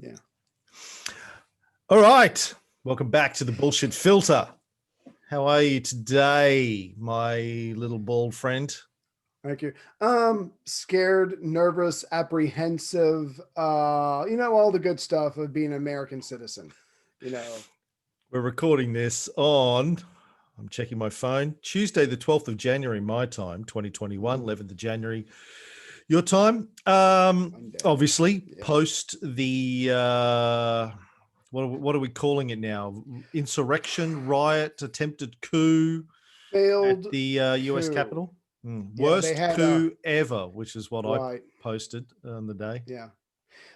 Yeah. All right. Welcome back to the Bullshit Filter. How are you today, my little bald friend? Thank you. Scared, nervous, apprehensive, all the good stuff of being an American citizen, We're recording this on, I'm checking my phone, Tuesday, the 12th of January, my time, 2021, 11th of January, your time. Obviously, post the, what are we calling it now? Insurrection, riot, attempted coup failed at the US coup. Capitol. Yeah, Worst coup ever, which is what I posted on the day. Yeah.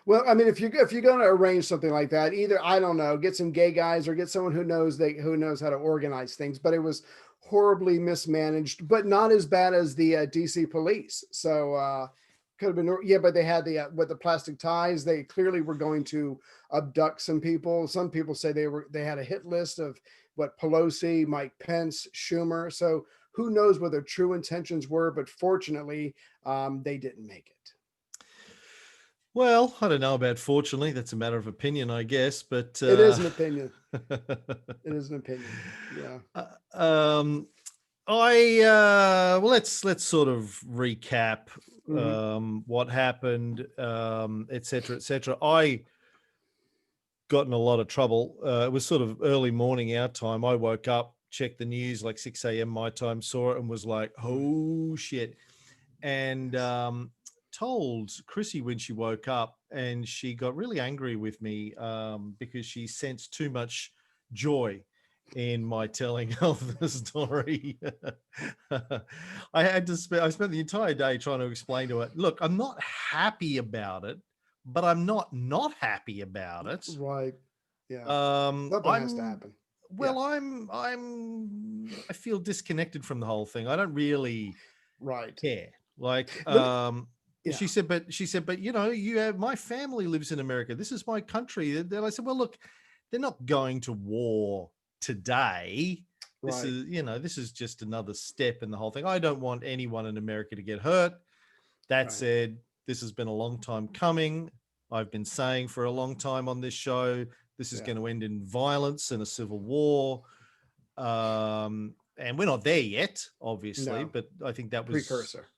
Well, I mean, if you're going to arrange something like that, either, I don't know, get some gay guys or get someone who knows how to organize things. But it was horribly mismanaged, but not as bad as the DC police. So could have been, yeah. But they had with the plastic ties. They clearly were going to abduct some people. Some people say they had a hit list of what Pelosi, Mike Pence, Schumer. So who knows what their true intentions were? But fortunately, they didn't make it. Well, I don't know about fortunately. That's a matter of opinion, I guess. But it is an opinion. It is an opinion. Yeah. Well, let's sort of recap what happened, et cetera, et cetera. I got in a lot of trouble. It was sort of early morning our time. I woke up, checked the news like 6 a.m. my time, saw it, and was like, "Oh shit!" And told Chrissy when she woke up, and she got really angry with me because she sensed too much joy in my telling of the story. I spent the entire day trying to explain to her, look, I'm not happy about it, but I'm not happy about it. Right. Yeah. Something has to happen. Well, yeah. I feel disconnected from the whole thing. I don't really care. Like, she said, but my family lives in America. This is my country. And I said, well, look, they're not going to war today. This is just another step in the whole thing. I don't want anyone in America to get hurt. That said, this has been a long time coming. I've been saying for a long time on this show, this is going to end in violence and a civil war. And we're not there yet, obviously, but I think that was precursor.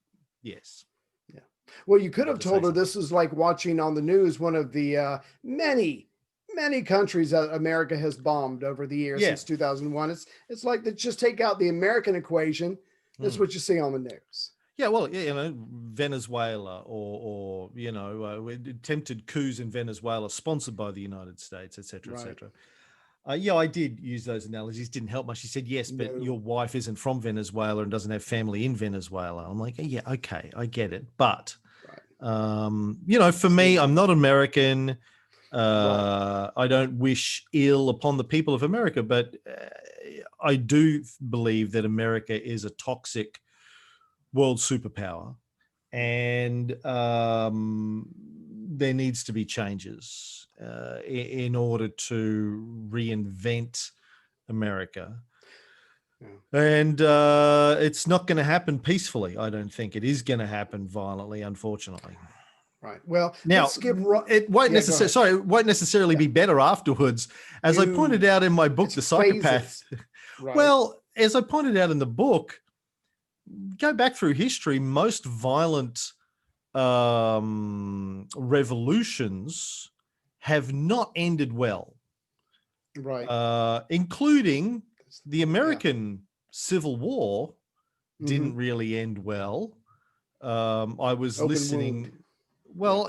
Yes. Yeah. Well, you could have told her this is like watching on the news one of the many countries that America has bombed over the years since 2001. It's like to just take out the American equation. That's what you see on the news. Yeah, well, Venezuela or attempted coups in Venezuela sponsored by the United States, et cetera, et cetera. I did use those analogies. Didn't help much. She said, yes, but your wife isn't from Venezuela and doesn't have family in Venezuela. I'm like, yeah, okay, I get it. But, for me, I'm not American. I don't wish ill upon the people of America, but I do believe that America is a toxic world superpower, and there needs to be changes in order to reinvent America. And it's not going to happen peacefully. I don't think it is going to happen violently, unfortunately. Right. Well, now it won't necessarily be better afterwards. As I pointed out in my book, The Psychopath. Well, as I pointed out in the book, go back through history, most violent revolutions have not ended well. Right. Including the American Civil War didn't really end well. I was listening. Well,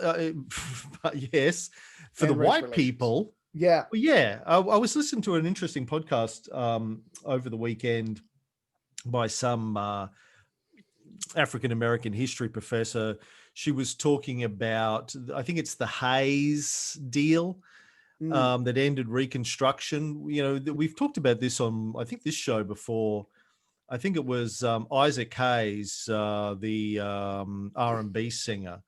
yes, for the white people. Yeah. Well, yeah. I was listening to an interesting podcast over the weekend by some African-American history professor. She was talking about, I think it's the Hayes deal that ended Reconstruction. We've talked about this on, I think, this show before. I think it was Isaac Hayes, the R&B singer.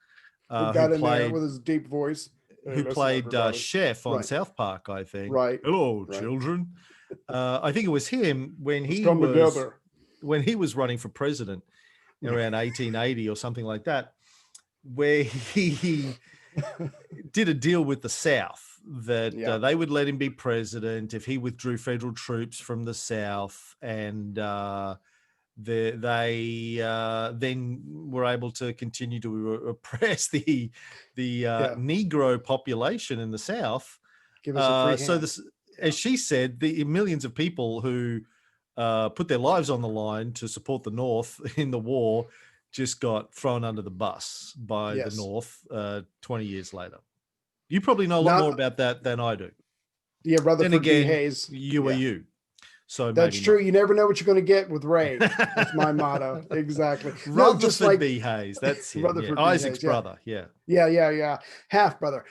Who got in there with his deep voice. Who played Chef on South Park, I think. Right. Hello, children. I think it was him when he was running for president around 1880 or something like that, where he did a deal with the South that Yeah. they would let him be president if he withdrew federal troops from the South, and they then were able to continue to oppress the Yeah. Negro population in the South. Give us a free So hand. this, as she said, the millions of people who put their lives on the line to support the North in the war just got thrown under the bus by the Yes. North 20 years later. You probably know a lot Not, more about that than I do. yeah, Then Rutherford B. again, Hayes. you are Yeah. you. So That's maybe true. not. You never know what you're going to get with Ray. That's my motto. Exactly. No, just Rutherford like B. Hayes. That's him. Yeah. Rutherford B. Isaac's Hayes. Yeah. brother. Yeah. Yeah. Half brother.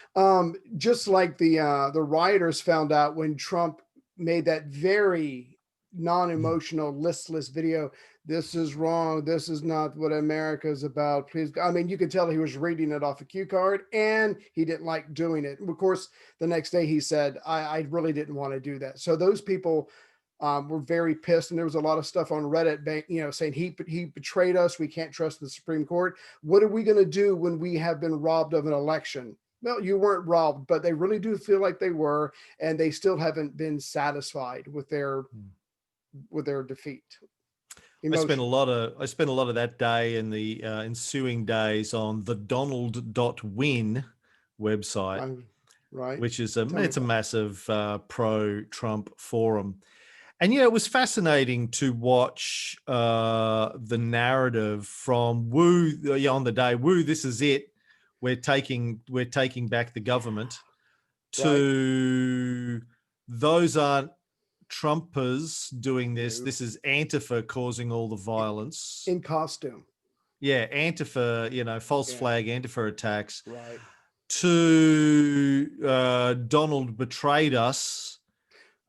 Just like the rioters found out when Trump made that very non-emotional, listless video. This is wrong. This is not what America is about. Please. I mean, you could tell he was reading it off a cue card and he didn't like doing it. Of course, the next day he said, I really didn't want to do that. So those people were very pissed. And there was a lot of stuff on Reddit, saying he betrayed us. We can't trust the Supreme Court. What are we going to do when we have been robbed of an election? Well, you weren't robbed, but they really do feel like they were, and they still haven't been satisfied with their defeat. I spent a lot of that day and the ensuing days on the Donald.win website, right? which is a massive pro-Trump forum. And it was fascinating to watch the narrative from Woo on the day. Woo, this is it. We're taking back the government. To those aren't Trumpers doing this. This is Antifa causing all the violence in costume. Yeah, Antifa, false flag Antifa attacks. Right. To Donald betrayed us.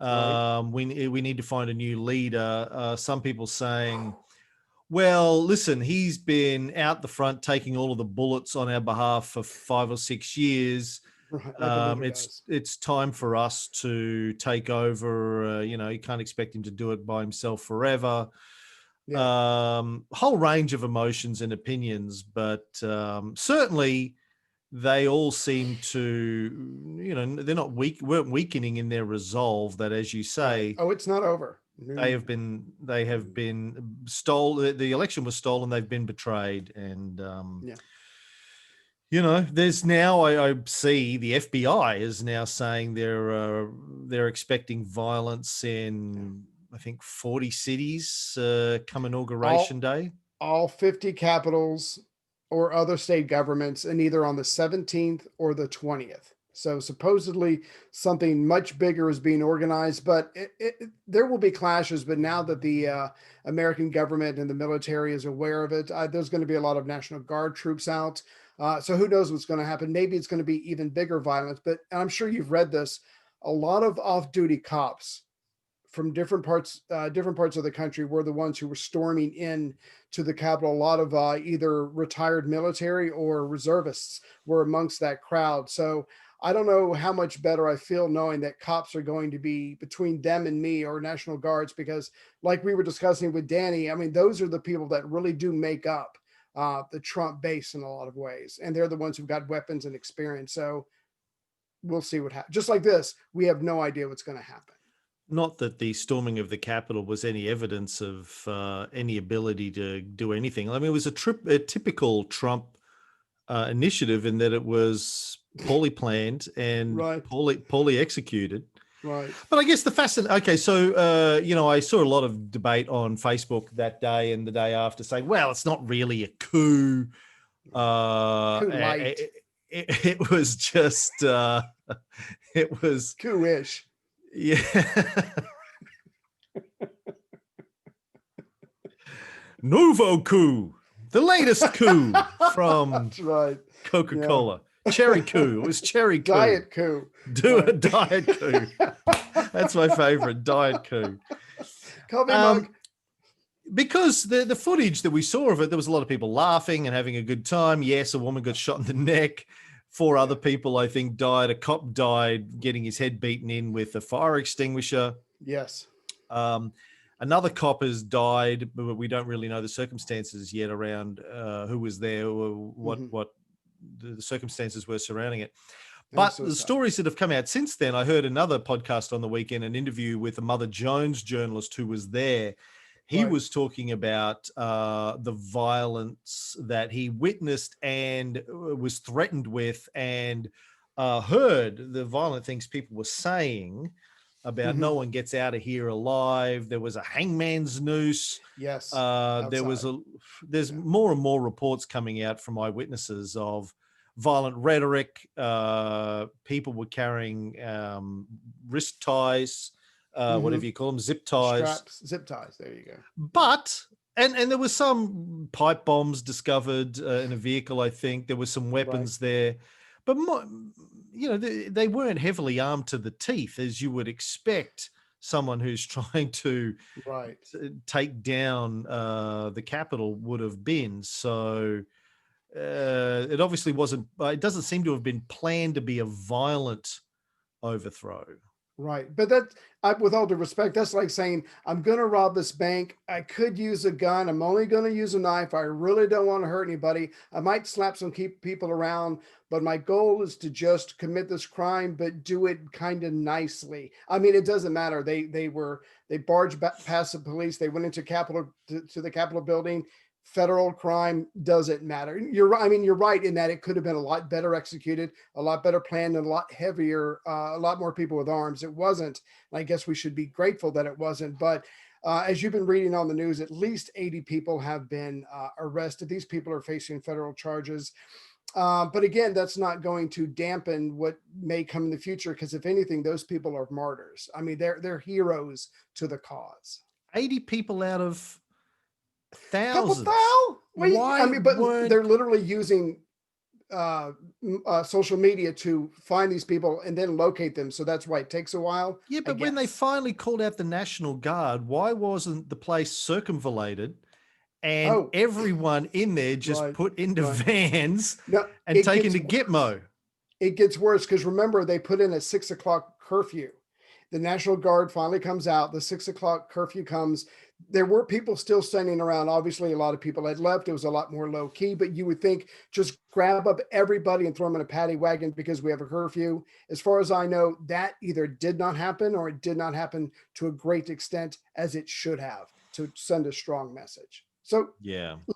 Right. We need to find a new leader. Some people saying, well, listen, he's been out the front taking all of the bullets on our behalf for 5 or 6 years. Right, it's time for us to take over. You can't expect him to do it by himself forever. Yeah. Whole range of emotions and opinions, but certainly they all seem to, they're weren't weakening in their resolve that, as you say, right. Oh, it's not over. They have been stolen. The election was stolen. They've been betrayed. And, there's now, I see the FBI is now saying they're expecting violence in, I think, 40 cities come Inauguration Day. All 50 capitals or other state governments, and either on the 17th or the 20th. So supposedly something much bigger is being organized, but there will be clashes. But now that the American government and the military is aware of it, there's going to be a lot of National Guard troops out. So who knows what's going to happen? Maybe it's going to be even bigger violence, but I'm sure you've read this. A lot of off-duty cops from different parts of the country were the ones who were storming in to the Capitol. A lot of either retired military or reservists were amongst that crowd. So I don't know how much better I feel knowing that cops are going to be between them and me, or National Guards, because like we were discussing with Danny, I mean, those are the people that really do make up the Trump base in a lot of ways. And they're the ones who've got weapons and experience. So we'll see what happens. Just like this, we have no idea what's going to happen. Not that the storming of the Capitol was any evidence of any ability to do anything. I mean, it was a typical Trump initiative in that it was poorly planned and poorly executed. Right. But I guess okay, so, I saw a lot of debate on Facebook that day and the day after saying, well, it's not really a coup. Coup light. It was just, it was coup-ish. Yeah. Nouveau coup, the latest coup from That's right. Coca-Cola. Yeah. Cherry coup. It was cherry coup. Diet coup. A diet coup. That's my favorite, Diet coup. Coffee mug. Because the footage that we saw of it, there was a lot of people laughing and having a good time. Yes, a woman got shot in the neck. 4 other people, I think, died. A cop died getting his head beaten in with a fire extinguisher. Yes. Another cop has died, but we don't really know the circumstances yet around who was there or what the circumstances were surrounding it. But so the sad. stories that have come out since then, I heard another podcast on the weekend, an interview with a Mother Jones journalist who was there. He Right. was talking about the violence that he witnessed and was threatened with, and heard the violent things people were saying about no one gets out of here alive. There was a hangman's noose. Yes. There's more and more reports coming out from eyewitnesses of violent rhetoric. People were carrying wrist ties, whatever you call them, zip ties. Straps, zip ties. There you go. But, and there was some pipe bombs discovered in a vehicle, I think. There were some weapons there. But, they weren't heavily armed to the teeth, as you would expect someone who's trying to take down the Capitol would have been. So it obviously wasn't, it doesn't seem to have been planned to be a violent overthrow. Right. But with all due respect, that's like saying, I'm going to rob this bank. I could use a gun. I'm only going to use a knife. I really don't want to hurt anybody. I might slap some people around, but my goal is to just commit this crime, but do it kind of nicely. I mean, it doesn't matter. They barged past the police. They went into to the Capitol building. Federal crime doesn't matter. You're right in that it could have been a lot better executed, a lot better planned, and a lot heavier, a lot more people with arms. It wasn't. I guess we should be grateful that it wasn't. But as you've been reading on the news, at least 80 people have been arrested. These people are facing federal charges. But again, that's not going to dampen what may come in the future, because if anything, those people are martyrs. I mean, they're heroes to the cause. 80 people out of thousands. They're literally using social media to find these people and then locate them. So that's why it takes a while. Yeah, but when they finally called out the National Guard, why wasn't the place circumvallated and everyone in there just put into vans and taken to Gitmo? It gets worse, because remember, they put in a 6 o'clock curfew. The National Guard finally comes out. The 6 o'clock curfew comes. There were people still standing around. Obviously, a lot of people had left. It was a lot more low key, but you would think just grab up everybody and throw them in a paddy wagon because we have a curfew. As far as I know, that either did not happen or it did not happen to a great extent as it should have, to send a strong message. So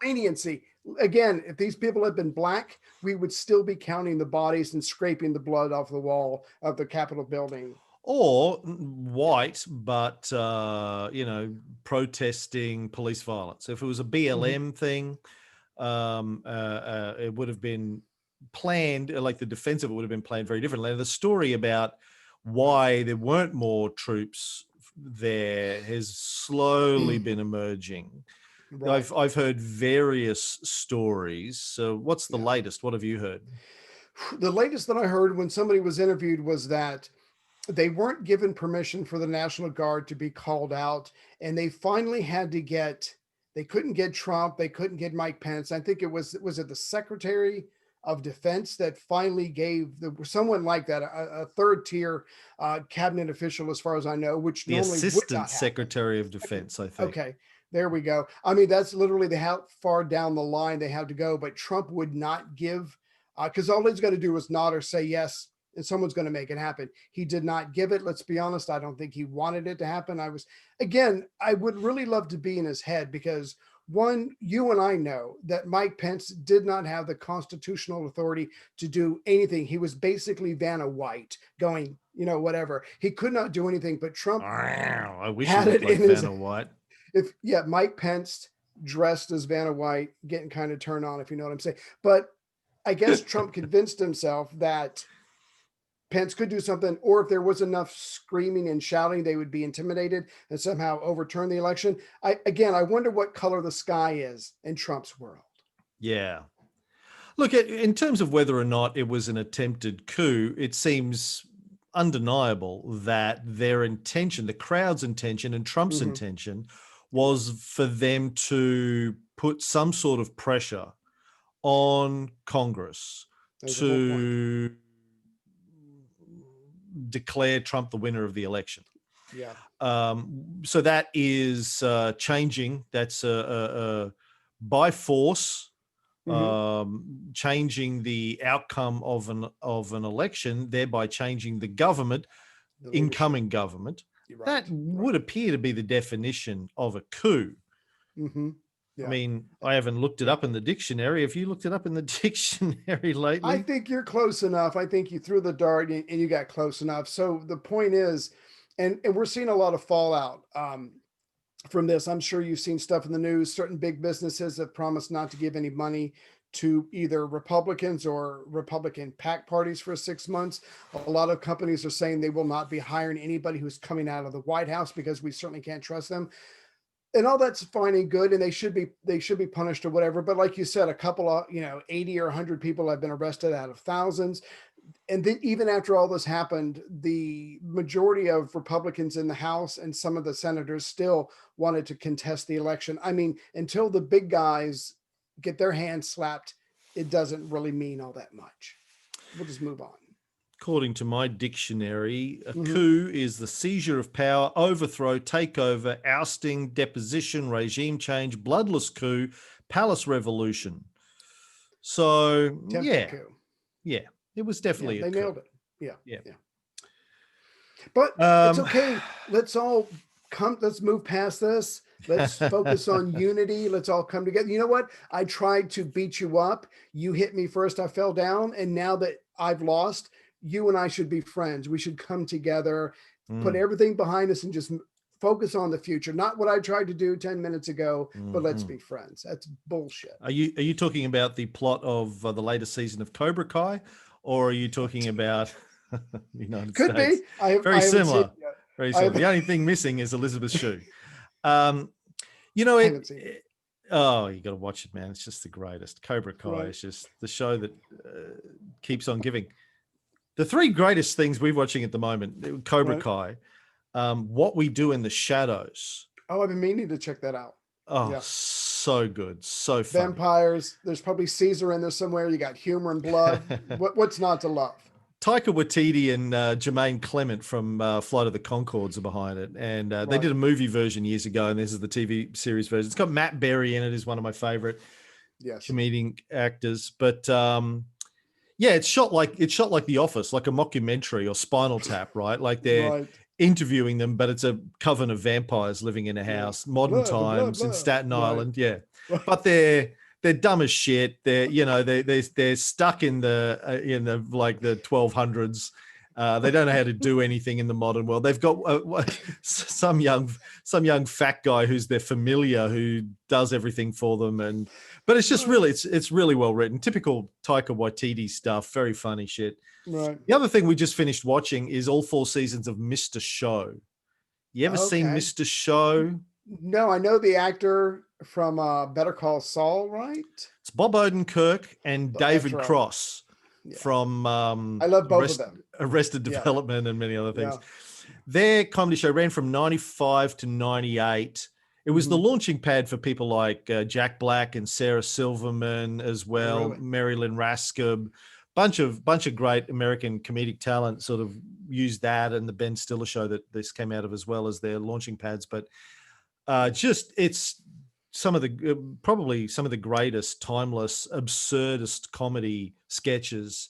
leniency. Again, if these people had been black, we would still be counting the bodies and scraping the blood off the wall of the Capitol building. Or white, but, protesting police violence. If it was a BLM thing, it would have been planned, like the defense of it would have been planned very differently. And the story about why there weren't more troops there has slowly been emerging. Right. I've heard various stories. So what's the latest? What have you heard? The latest that I heard when somebody was interviewed was that they weren't given permission for the National Guard to be called out, and they finally had to they couldn't get Trump, they couldn't get Mike Pence. I think it was it the Secretary of Defense that finally gave someone like that, a third tier cabinet official, as far as I know, which the normally Assistant Secretary of Defense, I think. Okay, there we go. I mean, that's literally how far down the line they have to go, but Trump would not give, because all he's got to do is nod or say yes, and someone's going to make it happen. He did not give it. Let's be honest. I don't think he wanted it to happen. I would really love to be in his head, because one, you and I know that Mike Pence did not have the constitutional authority to do anything. He was basically Vanna White going, whatever. He could not do anything, but Trump I wish he looked like Vanna White. Mike Pence dressed as Vanna White, getting kind of turned on, if you know what I'm saying. But I guess Trump convinced himself that Pence could do something, or if there was enough screaming and shouting, they would be intimidated and somehow overturn the election. I wonder what color the sky is in Trump's world. Yeah. Look, in terms of whether or not it was an attempted coup, it seems undeniable that their intention, the crowd's intention and Trump's intention, was for them to put some sort of pressure on Congress to declare Trump the winner of the election. Yeah. So that is changing. That's by force. Mhm. changing the outcome of an election, thereby changing the government, The leadership. incoming government. You're That right. would appear to be the definition of a coup. Mm-hmm. I Yeah. mean, I haven't looked it up in the dictionary. Have you looked it up in the dictionary I lately? think you're close enough. I think you threw the dart and you got close enough. So the point is, and we're seeing a lot of fallout from this. I'm sure you've seen stuff in the news. Certain big businesses have promised not to give any money to either Republicans or Republican PAC parties for 6 months. A lot of companies are saying they will not be hiring anybody who's coming out of the White House because we certainly can't trust them. And all that's fine and good, and they should be punished or whatever. But like you said, a couple of 80 or 100 people have been arrested out of thousands. And then even after all this happened, the majority of Republicans in the House and some of the senators still wanted to contest the election. I mean, until the big guys get their hands slapped, it doesn't really mean all that much. We'll just move on. According to my dictionary, a Mhm. coup is the seizure of power, overthrow, takeover, ousting, deposition, regime change, bloodless coup, palace revolution. So, Attempted yeah, coup. yeah, it was Yeah, definitely a they coup. nailed it. Yeah, Yeah. yeah. But it's Um, okay. Let's all let's move past this. Let's focus on unity. Let's all come together. You know what? I tried to beat you up. You hit me first. I fell down. And now that I've lost, you and I should be friends. We should come together, put mm, everything behind us, and just focus on the future. Not what I tried to do 10 minutes ago, but let's mhm. be friends. That's bullshit. Are you talking about the plot of the latest season of Cobra Kai, or are you talking about the United Could be. States? I have Very I haven't seen it similar. yet. Very I similar. The have only thing missing is Elizabeth Shue. Um, you know I it. haven't seen it. Oh, you got to watch it, man! It's just the greatest. Cobra Kai Right. is just the show that keeps on giving. The three greatest things we're watching at the moment: Cobra Right. Kai, What We Do in the Shadows. Oh, I've been meaning to check that out. Oh, Yeah. so good, so funny. Vampires. There's probably Caesar in there somewhere. You got humor and blood. What's not to love? Taika Waititi and Jermaine Clement from Flight of the Conchords are behind it, and they Right. did a movie version years ago, and this is the TV series version. It's got Matt Berry in it, who's one of my favorite Yes. comedic actors. But yeah, it's shot like The Office, like a mockumentary or Spinal Tap, right? Like they're Right. interviewing them, but it's a coven of vampires living in a Yeah. house, modern Blah blah blah times in blah. Staten Right. Island. Yeah, Right. but they're dumb as shit. They're stuck in the like the 1200s. They don't know how to do anything in the modern world. They've got some young fat guy who's their familiar who does everything for them, but it's just Right. really it's really well written. Typical Taika Waititi stuff. Very funny shit. Right. The other thing we just finished watching is all 4 seasons of Mr. Show. You ever seen Okay. Mr. Show? No, I know the actor from Better Call Saul, right? It's Bob Odenkirk and But that's David right. Cross Yeah. from I love both of them. Arrested Yeah. Development and many other things. Yeah. Their comedy show ran from 95 to 98. It was the Mhm. launching pad for people like Jack Black and Sarah Silverman as Oh, well, really? Marilyn Raskub. Bunch of great American comedic talent sort of used that, and the Ben Stiller show that this came out of as well as their launching pads. But just it's some of the probably some of the greatest, timeless, absurdist comedy sketches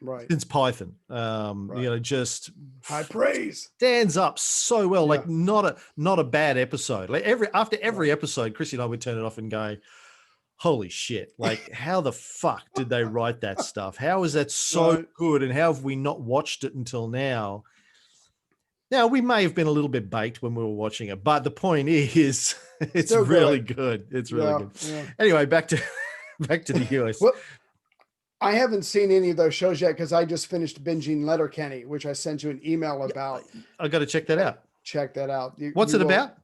Right. since Python. Right. Just High praise. stands up so well. Yeah. Like not a bad episode. Like after every Right. episode, Chrissy and I would turn it off and go, holy shit, like how the fuck did they write that stuff? How is that so Right. good? And how have we not watched it until now? Now, we may have been a little bit baked when we were watching it, but the point is it's Still really good. good. It's really Yeah. good. Yeah. Anyway, back to back to the US. Well, I haven't seen any of those shows yet because I just finished binging Letterkenny, which I sent you an email Yeah, about. I got to check that out. Check that out. What's You it will. about?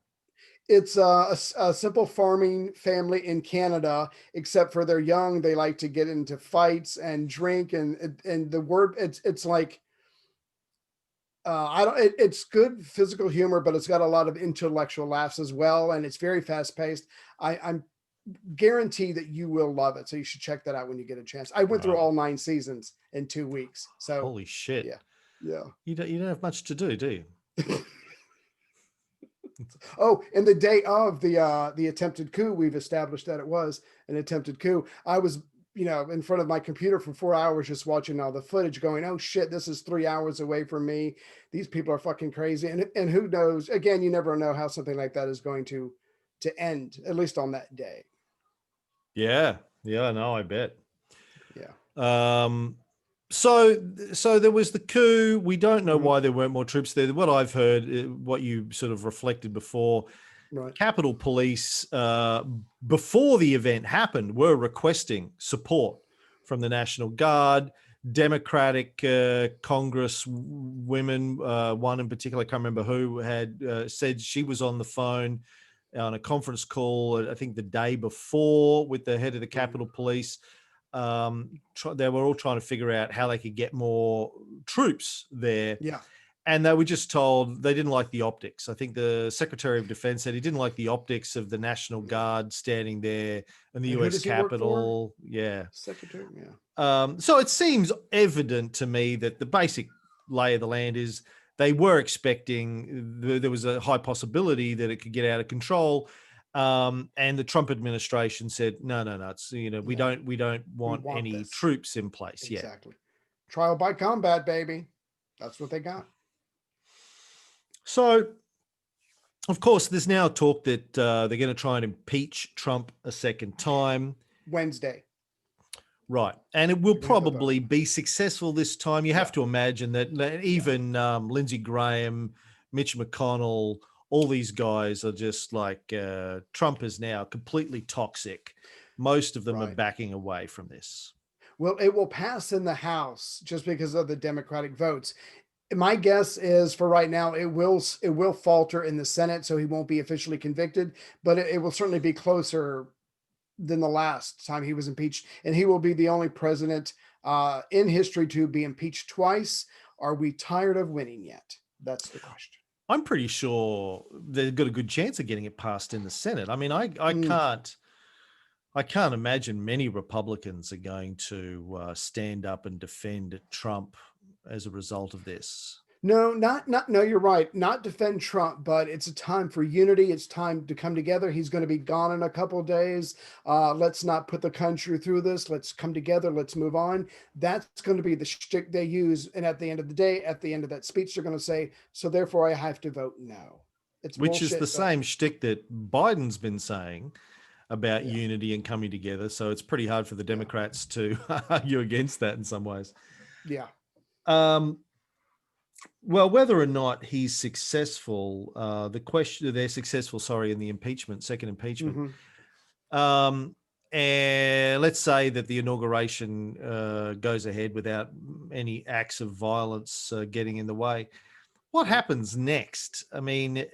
It's a simple farming family in Canada, except for they're young. They like to get into fights and drink, and the word it's like I don't. It's good physical humor, but it's got a lot of intellectual laughs as well, and it's very fast paced. I'm guarantee that you will love it, so you should check that out when you get a chance. I went through all 9 seasons in 2 weeks, so Holy shit. yeah, yeah. You don't have much to do you? Oh, and the day of the attempted coup, we've established that it was an attempted coup. I was in front of my computer for 4 hours, just watching all the footage going, oh shit, this is 3 hours away from me. These people are fucking crazy. And who knows, again, you never know how something like that is going to end, at least on that day. Yeah. Yeah. No, I bet. Yeah. So there was the coup. We don't know Mhm. why there weren't more troops there. What I've heard, what you sort of reflected before, Right. Capitol Police, before the event happened, were requesting support from the National Guard. Democratic Congress women, one in particular, I can't remember who, had said she was on the phone on a conference call, I think the day before, with the head of the Capitol Police. They were all trying to figure out how they could get more troops there. Yeah. And they were just told they didn't like the optics. I think the Secretary of Defense said he didn't like the optics of the National Guard standing there in the And who US does he work for? Capitol. Yeah. Secretary. Yeah. So it seems evident to me that the basic lay of the land is they were expecting, there was a high possibility that it could get out of control. And the Trump administration said, no, it's, we don't want any this. troops in place yet. Exactly. Trial by combat, baby. That's what they got. So, of course, there's now talk that they're going to try and impeach Trump a second time. Wednesday. Right. And it will probably be successful this time. You have to imagine that even Lindsey Graham, Mitch McConnell, all these guys are just like, Trump is now completely toxic. Most of them are backing away from this. Well, it will pass in the House just because of the Democratic votes. My guess is, for right now, it will falter in the Senate, so he won't be officially convicted, but it will certainly be closer than the last time he was impeached, and he will be the only president in history to be impeached twice. Are we tired of winning yet? That's the question. I'm pretty sure they've got a good chance of getting it passed in the Senate. I mean, I can't imagine many Republicans are going to stand up and defend Trump as a result of this. No, no, you're right. Not defend Trump, but it's a time for unity. It's time to come together. He's going to be gone in a couple of days. Let's not put the country through this. Let's come together. Let's move on. That's going to be the shtick they use. And at the end of the day, at the end of that speech, they're going to say, so therefore I have to vote no. Which is the same shtick that Biden's been saying about unity and coming together. So it's pretty hard for the Democrats to argue against that in some ways. Yeah. Well, whether or not he's successful, they're successful, in the second impeachment. And let's say that the inauguration goes ahead without any acts of violence getting in the way. What happens next? I mean,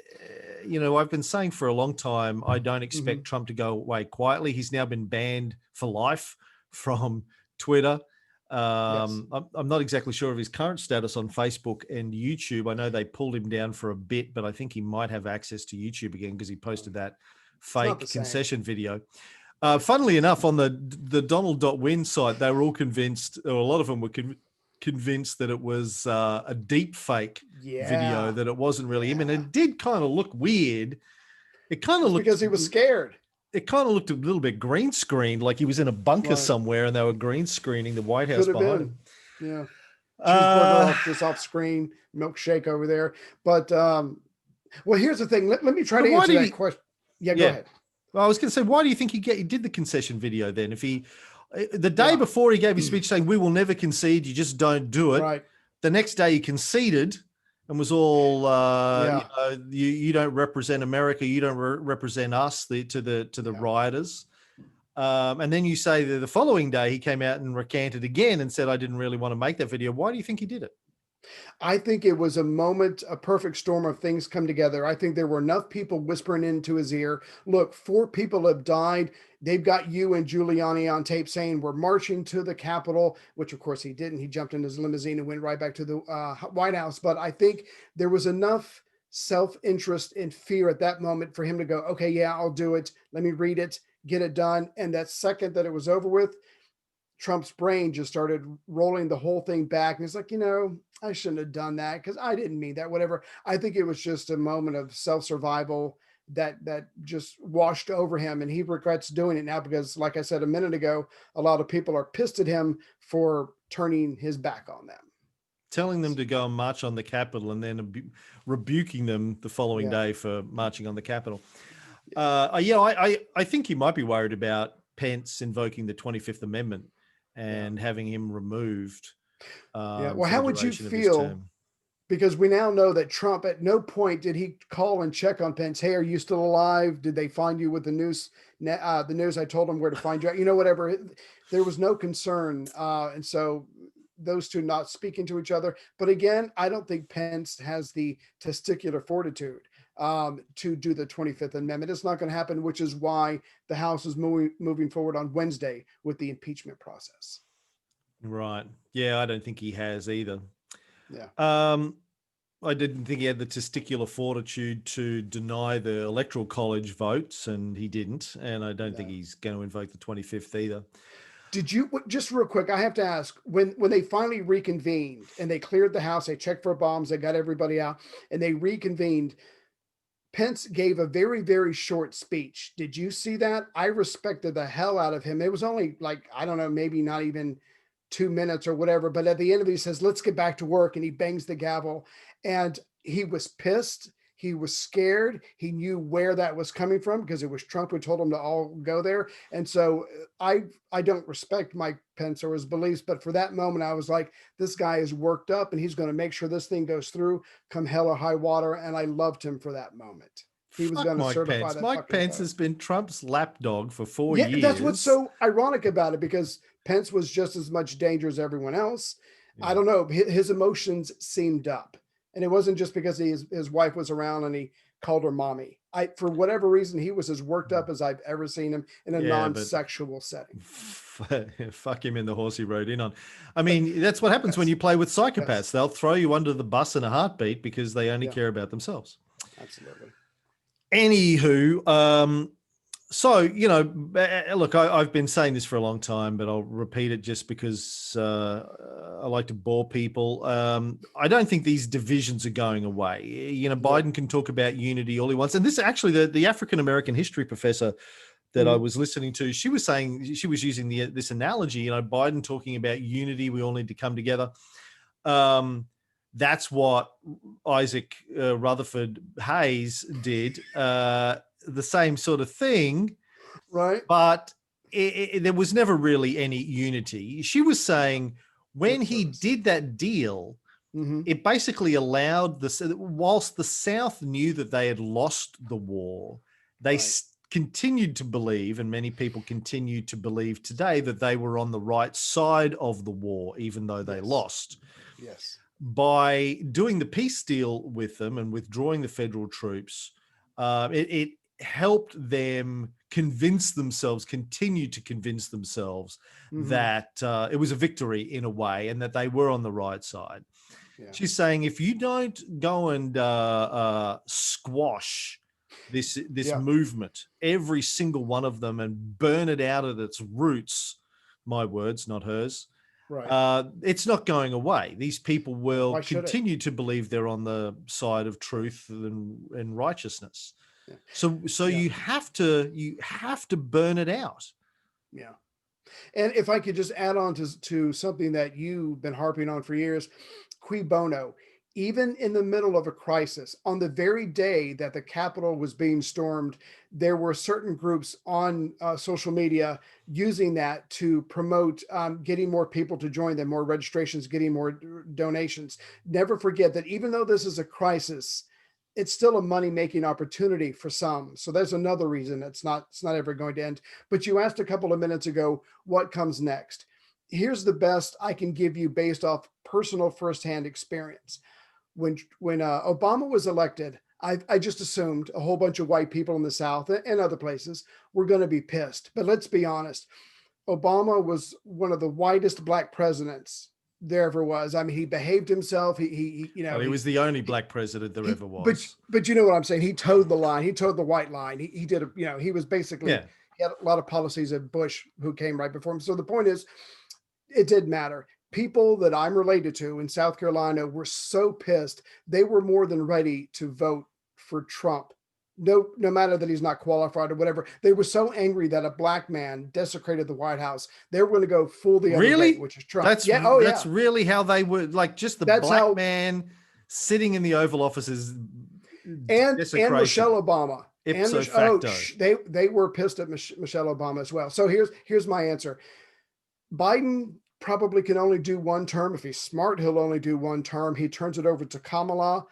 I've been saying for a long time, I don't expect Trump to go away quietly. He's now been banned for life from Twitter. I'm not exactly sure of his current status on Facebook and YouTube. I know they pulled him down for a bit, but I think he might have access to YouTube again because he posted that fake concession video. Funnily enough, on the Donald.win site, they were all convinced, or a lot of them were convinced that it was a deep fake video, that it wasn't really him. And it did kind of look weird. It kind of looked because he was scared. It kind of looked a little bit green screened, like he was in a bunker somewhere and they were green screening the White House behind him. Yeah. Cheeseburger off screen, milkshake over there. But well, here's the thing. Let me try to answer that question. Yeah, go ahead. Well, I was going to say, why do you think he did the concession video then? If the day before he gave his speech saying, we will never concede, you just don't do it. Right. The next day he conceded and was all, you don't represent America, you don't represent us, to the rioters. And then you say that the following day he came out and recanted again and said, I didn't really want to make that video. Why do you think he did it? I think it was a perfect storm of things come together. I think there were enough people whispering into his ear, look, 4 people have died. They've got you and Giuliani on tape saying we're marching to the Capitol, which of course he didn't. He jumped in his limousine and went right back to the White House. But I think there was enough self-interest and fear at that moment for him to go, okay, yeah, I'll do it. Let me read it, get it done. And that second that it was over with, Trump's brain just started rolling the whole thing back. And it's like, I shouldn't have done that because I didn't mean that, whatever. I think it was just a moment of self-survival, that just washed over him, and he regrets doing it now because, like I said a minute ago, a lot of people are pissed at him for turning his back on them. Telling them to go and march on the Capitol and then rebuking them the following Yeah. day for marching on the Capitol. Yeah. Yeah, I think you might be worried about Pence invoking the 25th Amendment and having him removed Yeah. Well, for the how would you duration of his feel? term. Because we now know that Trump, at no point did he call and check on Pence. Hey, are you still alive? Did they find you with the news? The news, I told them where to find you. Whatever. There was no concern. And so those two not speaking to each other. But again, I don't think Pence has the testicular fortitude to do the 25th Amendment. It's not going to happen, which is why the House is moving forward on Wednesday with the impeachment process. Right. Yeah, I don't think he has either. Yeah. I didn't think he had the testicular fortitude to deny the Electoral College votes, and he didn't. And I don't think he's going to invoke the 25th either. Did you, just real quick, I have to ask, when they finally reconvened and they cleared the House, they checked for bombs, they got everybody out, and they reconvened, Pence gave a very, very short speech. Did you see that? I respected the hell out of him. It was only like, I don't know, maybe not even 2 minutes or whatever. But at the end of it, he says, let's get back to work. And he bangs the gavel. And he was pissed. He was scared. He knew where that was coming from because it was Trump who told him to all go there. And so I don't respect Mike Pence or his beliefs, but for that moment, I was like, this guy is worked up and he's going to make sure this thing goes through come hell or high water. And I loved him for that moment. He was going to certify Pence. that. Mike Pence vote. has been Trump's lapdog for 4 years. That's what's so ironic about it, because Pence was just as much danger as everyone else. I don't know. His emotions seemed up. And it wasn't just because his wife was around and he called her mommy. For whatever reason, he was as worked up as I've ever seen him in a non-sexual setting. Fuck him in the horse he rode in on. I mean, that's what happens when you play with psychopaths. Yes. They'll throw you under the bus in a heartbeat because they only care about themselves. Absolutely. Anywho, so, look, I've been saying this for a long time, but I'll repeat it just because I like to bore people. I don't think these divisions are going away. Biden can talk about unity all he wants. And this actually, the African-American history professor that I was listening to, she was saying, she was using this analogy, Biden talking about unity, we all need to come together. That's what Isaac Rutherford Hayes did. The same sort of thing, right? But there was never really any unity. She was saying when he did that deal, it basically allowed whilst the South knew that they had lost the war, they continued to believe, and many people continue to believe today, that they were on the right side of the war, even though they lost. Yes. By doing the peace deal with them and withdrawing the federal troops, it helped them continue to convince themselves that it was a victory in a way and that they were on the right side. Yeah. She's saying, if you don't go and squash this movement, every single one of them, and burn it out at its roots, my words, not hers, it's not going away. These people will continue to believe they're on the side of truth and righteousness. Yeah. So you have to burn it out. Yeah. And if I could just add on to something that you've been harping on for years, cui bono, even in the middle of a crisis, on the very day that the Capitol was being stormed, there were certain groups on social media using that to promote getting more people to join them, more registrations, getting more donations. Never forget that even though this is a crisis, it's still a money-making opportunity for some. So there's another reason it's not ever going to end. But you asked a couple of minutes ago, what comes next? Here's the best I can give you based off personal firsthand experience. When Obama was elected, I just assumed a whole bunch of white people in the South and other places were going to be pissed. But let's be honest, Obama was one of the whitest black presidents there ever was. I mean, he behaved himself. He was the only black president there ever was. But you know what I'm saying? He towed the line. He towed the white line. He did, he was basically, he had a lot of policies of Bush who came right before him. So the point is, it didn't matter. People that I'm related to in South Carolina were so pissed. They were more than ready to vote for Trump no matter that he's not qualified or whatever. They were so angry that a black man desecrated the White House. They were going to go full the other way, Really? which is Trump. That's Yeah. Oh that's yeah. really how they were, like, just the That's black how. man sitting in the Oval Office is And desecration, Michelle Obama ipso facto. they were pissed at Michelle Obama as well. So here's my answer. Biden probably can only do one term. If he's smart, he'll only do one term. He turns it over to Kamala.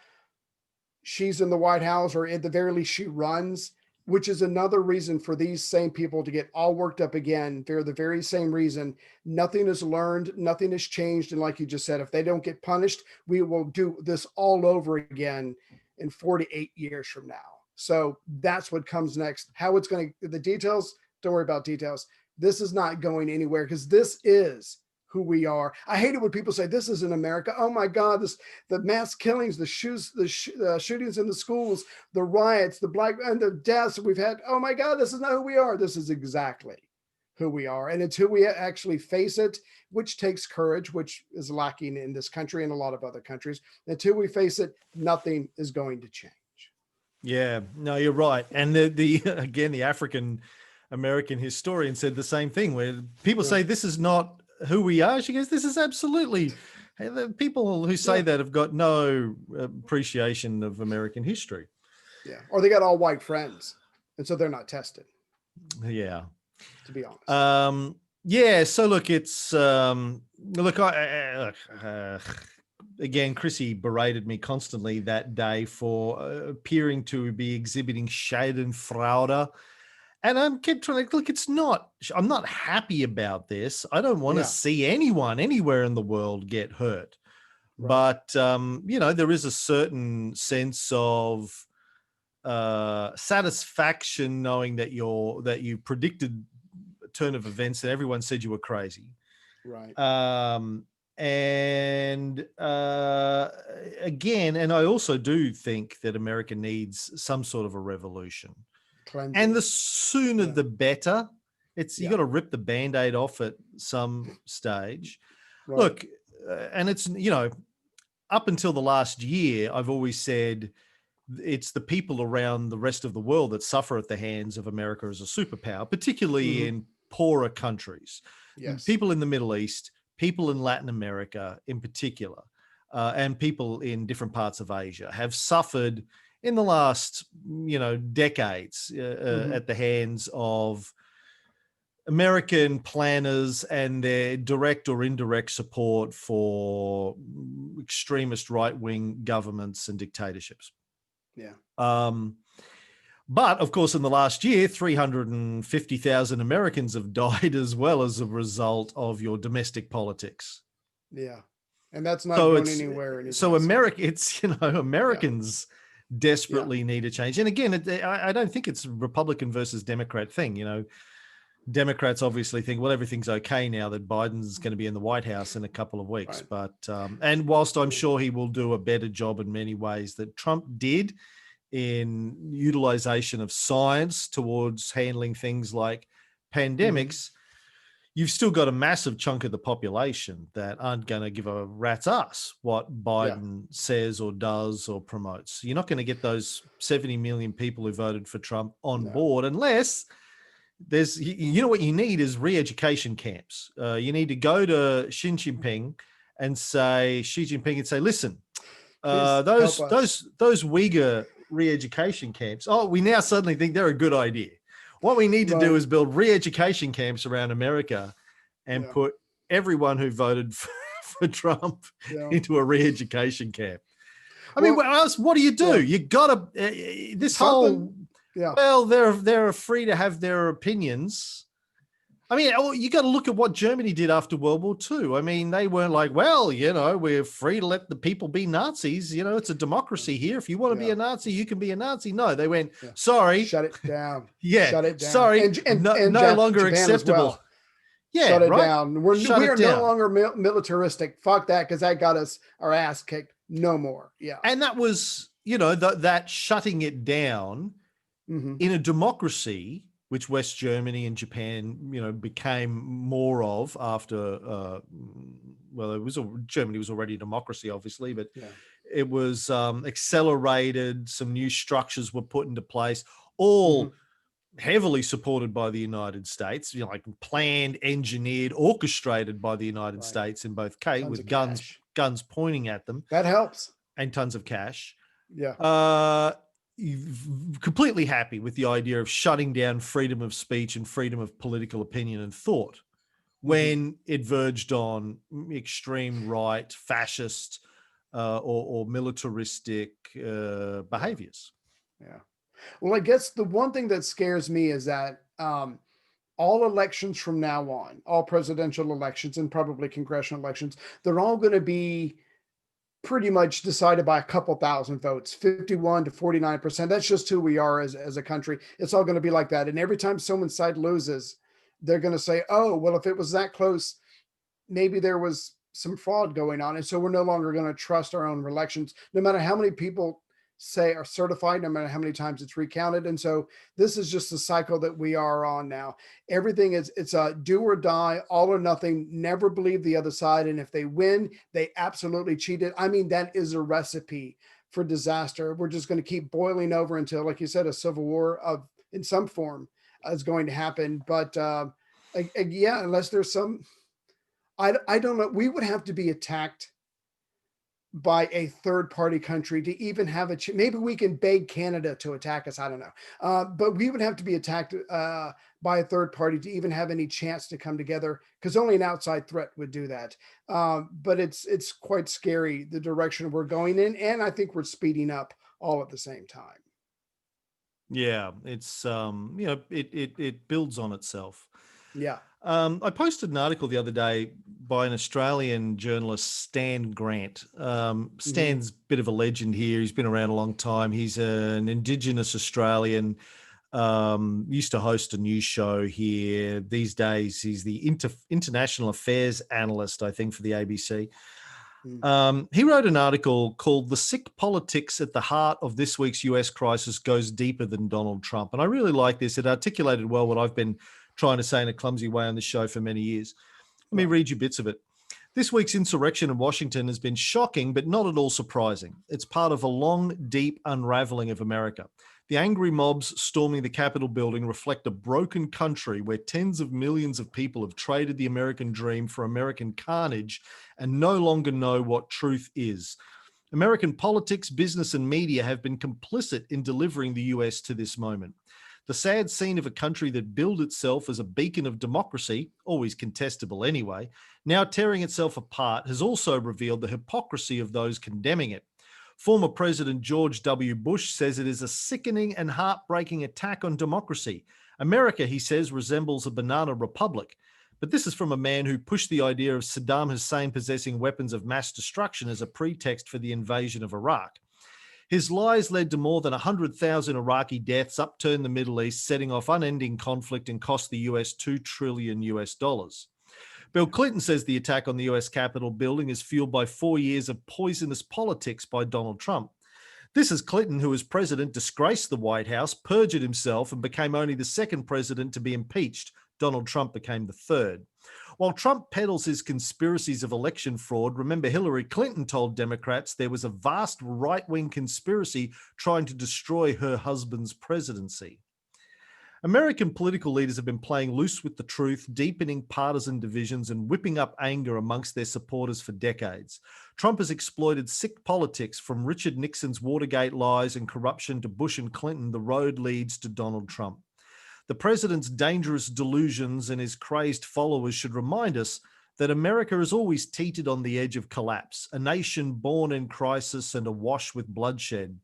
She's in the White House, or at the very least she runs, which is another reason for these same people to get all worked up again. They're the very same reason. Nothing is learned, nothing has changed. And like you just said, if they don't get punished, we will do this all over again in 48 years from now. So that's what comes next. How it's going to, the details, don't worry about details. This is not going anywhere, because this is who we are. I hate it when people say this isn't America. Oh my God, the mass killings, the shootings in the schools, the riots, the black and the deaths we've had. Oh my God, this is not who we are. This is exactly who we are. And it's who we actually face it, which takes courage, which is lacking in this country and a lot of other countries. Until we face it, nothing is going to change. Yeah, no, you're right. And the again, the African American historian said the same thing, where people say this is not who we are. She goes, this is absolutely, the people who say that have got no appreciation of American history. Yeah. Or they got all white friends, and so they're not tested. Yeah. To be honest. Yeah. So look, it's, look, again, Chrissy berated me constantly that day for appearing to be exhibiting Schadenfreude. And I kept trying to look, I'm not happy about this. I don't want to see anyone anywhere in the world get hurt. Right. But, there is a certain sense of satisfaction knowing that you predicted a turn of events that everyone said you were crazy. Right. Again, and I also do think that America needs some sort of a revolution. Cleansing. And the sooner the better. You got to rip the Band-Aid off at some stage. Right. Look, and it's, up until the last year, I've always said it's the people around the rest of the world that suffer at the hands of America as a superpower, particularly in poorer countries. Yes. People in the Middle East, people in Latin America in particular, and people in different parts of Asia have suffered in the last, decades at the hands of American planners and their direct or indirect support for extremist right-wing governments and dictatorships. Yeah. But of course, in the last year, 350,000 Americans have died as well as a result of your domestic politics. Yeah. And that's not going anywhere. So Americans desperately need a change. And again, I don't think it's Republican versus Democrat thing. Democrats obviously think, well, everything's okay now that Biden's going to be in the White House in a couple of weeks. Right. But and whilst I'm sure he will do a better job in many ways that Trump did in utilization of science towards handling things like pandemics, you've still got a massive chunk of the population that aren't going to give a rat's ass what Biden says or does or promotes. You're not going to get those 70 million people who voted for Trump on board unless there's, what you need is re-education camps. You need to go to Xi Jinping and say, listen, those Uyghur re-education camps, we now suddenly think they're a good idea. What we need to do is build re-education camps around America and put everyone who voted for Trump into a re-education camp. I mean, what do you do? You got to, well, they're free to have their opinions. I mean, you got to look at what Germany did after World War II. I mean, they weren't like, well, we're free to let the people be Nazis. It's a democracy here. If you want to be a Nazi, you can be a Nazi. No, they went, sorry. Shut it down. Shut it down. Sorry. And no longer Japan acceptable. Well. Yeah, shut it down. We are no longer militaristic. Fuck that, because that got us our ass kicked. No more. Yeah. And that was, that shutting it down in a democracy which West Germany and Japan, became more of after, Germany was already a democracy, obviously, but Yeah. it was accelerated. Some new structures were put into place, all heavily supported by the United States, like planned, engineered, orchestrated by the United States in both cases, Tons with of guns cash. pointing at them. That helps. And tons of cash. Yeah. Completely happy with the idea of shutting down freedom of speech and freedom of political opinion and thought when it verged on extreme right, fascist, or militaristic behaviors. Yeah. Well, I guess the one thing that scares me is that all elections from now on, all presidential elections and probably congressional elections, they're all going to be pretty much decided by a couple thousand votes, 51 to 49%. That's just who we are as a country. It's all going to be like that. And every time someone's side loses, they're going to say, oh, well, if it was that close, maybe there was some fraud going on. And so we're no longer going to trust our own elections, no matter how many people say are certified, no matter how many times it's recounted. And so this is just the cycle that we are on now. Everything it's a do or die, all or nothing, never believe the other side. And if they win, they absolutely cheated. I mean, that is a recipe for disaster. We're just going to keep boiling over until, like you said, a civil war of in some form is going to happen. But yeah, unless there's some, I don't know. We would have to be attacked by a third party country to even have a maybe we can beg Canada to attack us. I don't know. But we would have to be attacked by a third party to even have any chance to come together, because only an outside threat would do that. But it's quite scary, the direction we're going in. And I think we're speeding up all at the same time. Yeah, it's it builds on itself. Yeah. I posted an article the other day by an Australian journalist, Stan Grant. Stan's a bit of a legend here. He's been around a long time. He's an Indigenous Australian, used to host a news show here. These days, he's the international affairs analyst, I think, for the ABC. He wrote an article called "The Sick Politics at the Heart of This Week's US Crisis Goes Deeper Than Donald Trump." And I really like this. It articulated well what I've been trying to say in a clumsy way on this show for many years. Let me read you bits of it. This week's insurrection in Washington has been shocking, but not at all surprising. It's part of a long, deep unraveling of America. The angry mobs storming the Capitol building reflect a broken country where tens of millions of people have traded the American dream for American carnage and no longer know what truth is. American politics, business, and media have been complicit in delivering the US to this moment. The sad scene of a country that billed itself as a beacon of democracy, always contestable anyway, now tearing itself apart, has also revealed the hypocrisy of those condemning it. Former President George W. Bush says it is a sickening and heartbreaking attack on democracy. America, he says, resembles a banana republic. But this is from a man who pushed the idea of Saddam Hussein possessing weapons of mass destruction as a pretext for the invasion of Iraq. His lies led to more than 100,000 Iraqi deaths, upturned the Middle East, setting off unending conflict, and cost the US $2 trillion. Bill Clinton says the attack on the US Capitol building is fueled by 4 years of poisonous politics by Donald Trump. This is Clinton, who as president disgraced the White House, perjured himself, and became only the second president to be impeached. Donald Trump became the third. While Trump peddles his conspiracies of election fraud, remember Hillary Clinton told Democrats there was a vast right-wing conspiracy trying to destroy her husband's presidency. American political leaders have been playing loose with the truth, deepening partisan divisions and whipping up anger amongst their supporters for decades. Trump has exploited sick politics, from Richard Nixon's Watergate lies and corruption to Bush and Clinton. The road leads to Donald Trump. The president's dangerous delusions and his crazed followers should remind us that America has always teetered on the edge of collapse, a nation born in crisis and awash with bloodshed.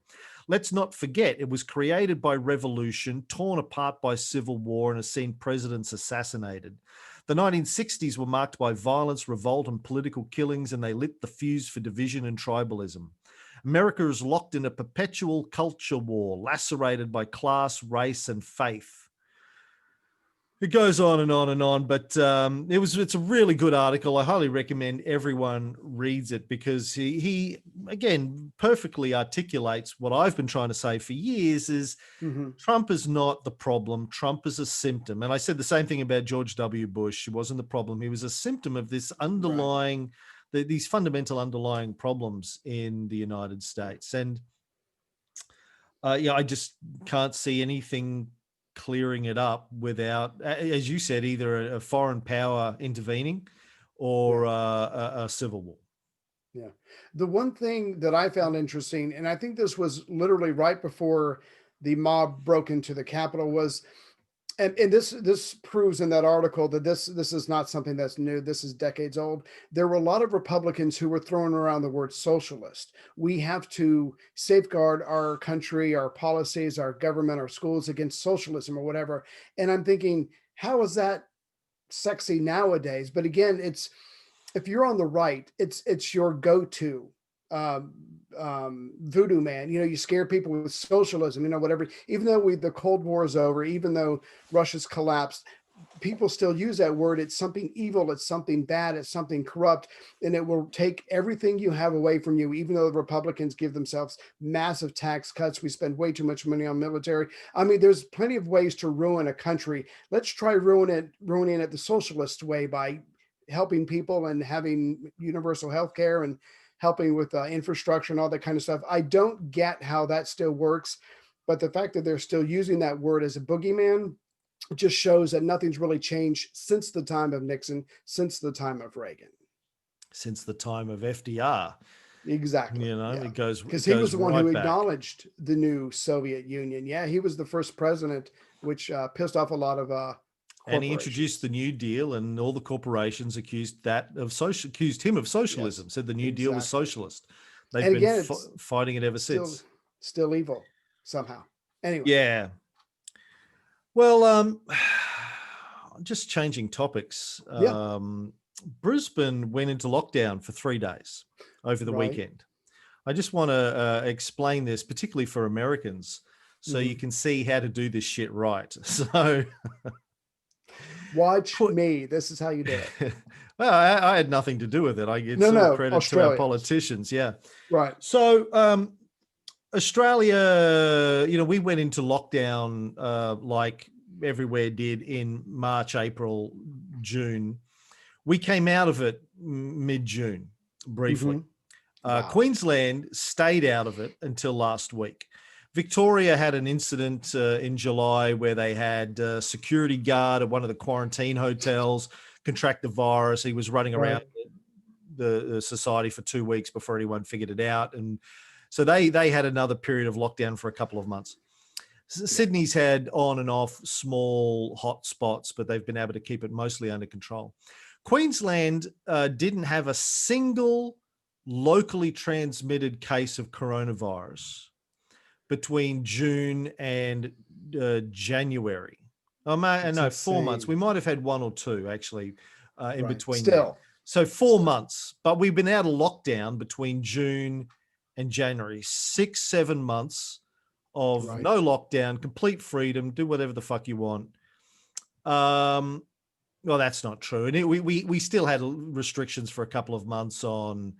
Let's not forget it was created by revolution, torn apart by civil war, and has seen presidents assassinated. The 1960s were marked by violence, revolt, and political killings, and they lit the fuse for division and tribalism. America is locked in a perpetual culture war, lacerated by class, race, and faith. It goes on and on and on, but it's a really good article. I highly recommend everyone reads it because he again perfectly articulates what I've been trying to say for years is Trump is not the problem. Trump is a symptom. And I said the same thing about George W. Bush. He wasn't the problem. He was a symptom of this underlying, these fundamental underlying problems in the United States. And I just can't see anything clearing it up without, as you said, either a foreign power intervening or a civil war. Yeah. The one thing that I found interesting, and I think this was literally right before the mob broke into the Capitol, was, and this proves in that article that this is not something that's new. This is decades old. There were a lot of Republicans who were throwing around the word socialist. We have to safeguard our country, our policies, our government, our schools against socialism or whatever. And I'm thinking, how is that sexy nowadays? But again, it's, if you're on the right, it's your go-to voodoo man. You scare people with socialism, whatever. Even though the Cold War is over, even though Russia's collapsed, people still use that word. It's something evil. It's something bad. It's something corrupt, and it will take everything you have away from you. Even though the Republicans give themselves massive tax cuts, we spend way too much money on military. I mean, there's plenty of ways to ruin a country. Let's try ruining it the socialist way by helping people and having universal health care and helping with infrastructure and all that kind of stuff. I don't get how that still works, but the fact that they're still using that word as a boogeyman just shows that nothing's really changed since the time of Nixon, since the time of Reagan. Since the time of FDR. Exactly. It goes, because he was the one who back. acknowledged the new Soviet Union. Yeah, he was the first president, which pissed off a lot of and he introduced the New Deal, and all the corporations accused him of socialism. Said the New Deal was socialist. They've been fighting it ever since. Still evil somehow. Anyway. Yeah. Well, just changing topics. Brisbane went into lockdown for 3 days over the weekend. I just want to explain this, particularly for Americans, so you can see how to do this shit right. So. Watch me. This is how you do it. Well, I had nothing to do with it. I get credit Australia. to our politicians. Yeah. Right. So Australia, we went into lockdown like everywhere did in March, April, June. We came out of it mid-June briefly. Wow. Queensland stayed out of it until last week. Victoria had an incident in July where they had a security guard at one of the quarantine hotels contract the virus. He was running around the society for 2 weeks before anyone figured it out. And so they had another period of lockdown for a couple of months. Sydney's had on and off small hot spots, but they've been able to keep it mostly under control. Queensland didn't have a single locally transmitted case of coronavirus between June and January. Oh, no, 4 months. We might have had one or two actually in between. Still. So 4 months, but we've been out of lockdown between June and January, 6-7 months of no lockdown, complete freedom, do whatever the fuck you want. Well, that's not true. And we still had restrictions for a couple of months on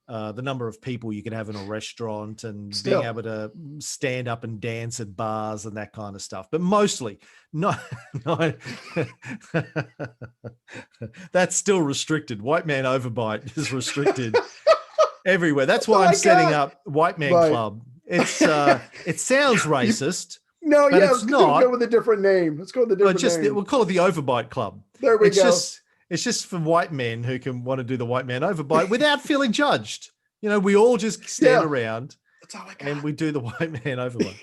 the number of people you could have in a restaurant and being able to stand up and dance at bars and that kind of stuff. But mostly, no, that's still restricted. White man overbite is restricted everywhere. That's why I'm setting up White Man Club. It's it sounds racist. No, but yeah, it's not. Go with a different name. Let's go with a different name. We'll call it the Overbite Club. There we go. It's just for white men who can want to do the white man overbite without feeling judged. We all just stand around and we do the white man overbite.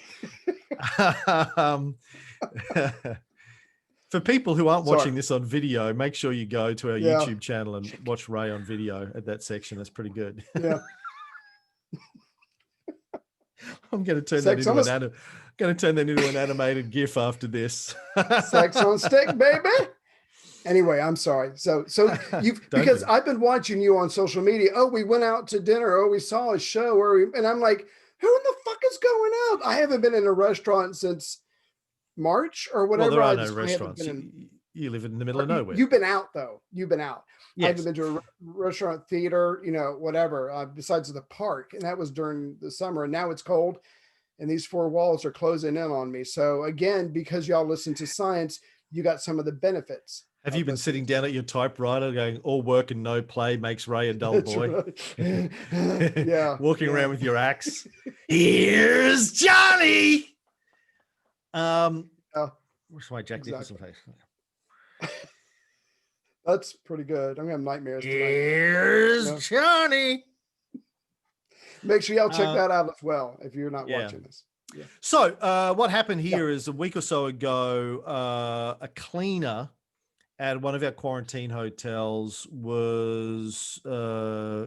For people who aren't watching this on video, make sure you go to our YouTube channel and watch Ray on video at that section. That's pretty good. Yeah. I'm going to turn that into an animated GIF after this. Sex on stick, baby. Anyway, I'm sorry. So because I've been watching you on social media. Oh, we went out to dinner. Oh, we saw a show. And I'm like, who in the fuck is going out? I haven't been in a restaurant since March or whatever. Well, there are no restaurants. You live in the middle of nowhere. You've been out though. You've been out. I haven't Yes. been to a restaurant, theater, whatever, besides the park. And that was during the summer. And now it's cold and these four walls are closing in on me. So again, because y'all listen to science, you got some of the benefits. Have you been sitting down at your typewriter going, all work and no play makes Ray a dull boy? Right. Yeah. Walking around with your axe. Here's Johnny. Where's my Jack Nicholson face? That's pretty good. I'm gonna have nightmares tonight. Here's Johnny. Make sure y'all check that out as well if you're not watching this. Yeah. So what happened here is a week or so ago, a cleaner at one of our quarantine hotels was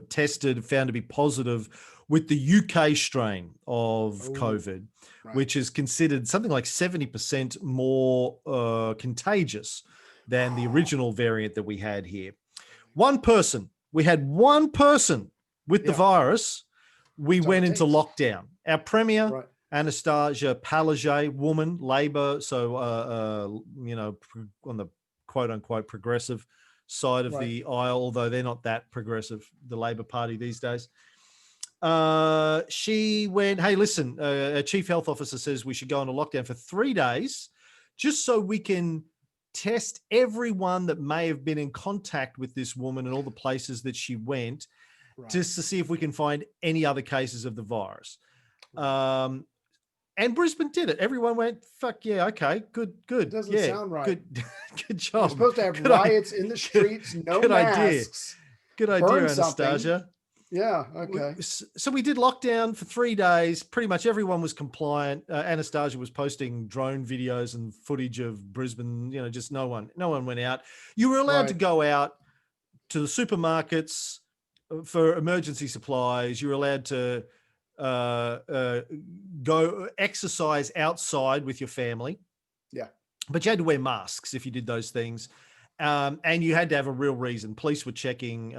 tested, found to be positive with the UK strain of COVID, which is considered something like 70% more contagious than the original variant that we had here. We had one person with the virus. We went into lockdown. Our premier, Anastasia Palaszczuk, woman, Labor, so, on the quote unquote progressive side of the aisle, although they're not that progressive, the Labor Party these days. She went, hey, listen, a chief health officer says we should go into lockdown for 3 days just so we can test everyone that may have been in contact with this woman and all the places that she went, just to see if we can find any other cases of the virus. And Brisbane did it. Everyone went, fuck yeah, okay, good. It doesn't sound right. Good job. You're supposed to have riots in the streets, no masks. Good idea, Anastasia. Yeah, okay. So we did lockdown for 3 days. Pretty much everyone was compliant. Anastasia was posting drone videos and footage of Brisbane, just no one went out. You were allowed to go out to the supermarkets for emergency supplies. You were allowed to go exercise outside with your family. Yeah. But you had to wear masks if you did those things. And you had to have a real reason. Police were checking,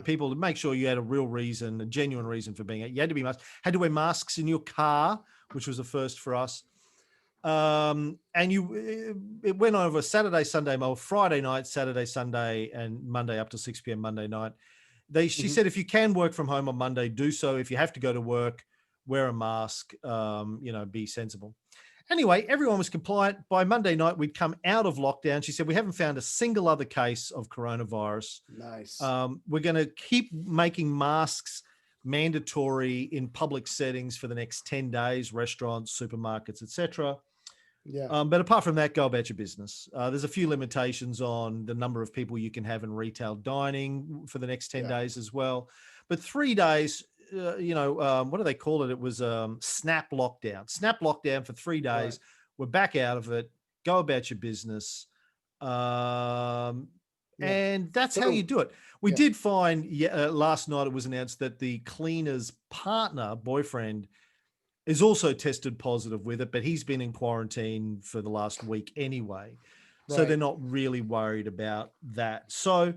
people to make sure you had a real reason, a genuine reason for being out. You had to be masked, had to wear masks in your car, which was a first for us. And it went over Saturday, Sunday, Friday night, Saturday, Sunday, and Monday up to 6 p.m. Monday night. She said, if you can work from home on Monday, do so. If you have to go to work, wear a mask, be sensible. Anyway, everyone was compliant. By Monday night, we'd come out of lockdown. She said, we haven't found a single other case of coronavirus. Nice. We're going to keep making masks mandatory in public settings for the next 10 days, restaurants, supermarkets, etc. Yeah. But apart from that, go about your business. There's a few limitations on the number of people you can have in retail dining for the next 10 days as well. But 3 days, what do they call it? It was snap lockdown. Snap lockdown for 3 days. We're back out of it. Go about your business. And that's how you do it. We did find last night it was announced that the cleaner's boyfriend, is also tested positive with it, but he's been in quarantine for the last week anyway. So they're not really worried about that. So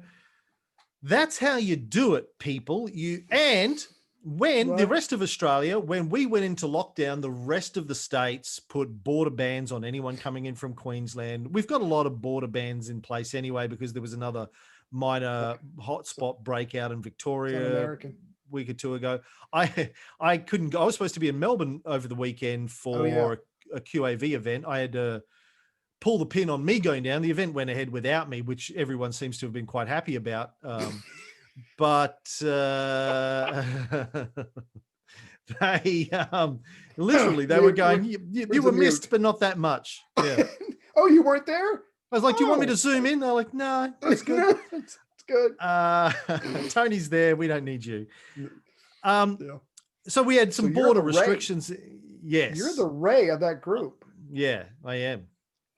that's how you do it, people. The rest of Australia, when we went into lockdown, the rest of the states put border bans on anyone coming in from Queensland. We've got a lot of border bans in place anyway, because there was another minor hotspot breakout in Victoria a week or two ago. I couldn't go. I was supposed to be in Melbourne over the weekend for a QAV event. I had to pull the pin on me going down. The event went ahead without me, which everyone seems to have been quite happy about. But they literally were going, you were missed, but not that much. Yeah. Oh, you weren't there? I was like, do you want me to zoom in? They're like, no, it's good. It's good. Tony's there. We don't need you. So we had some border restrictions. Yes. You're the Ray of that group. Yeah, I am.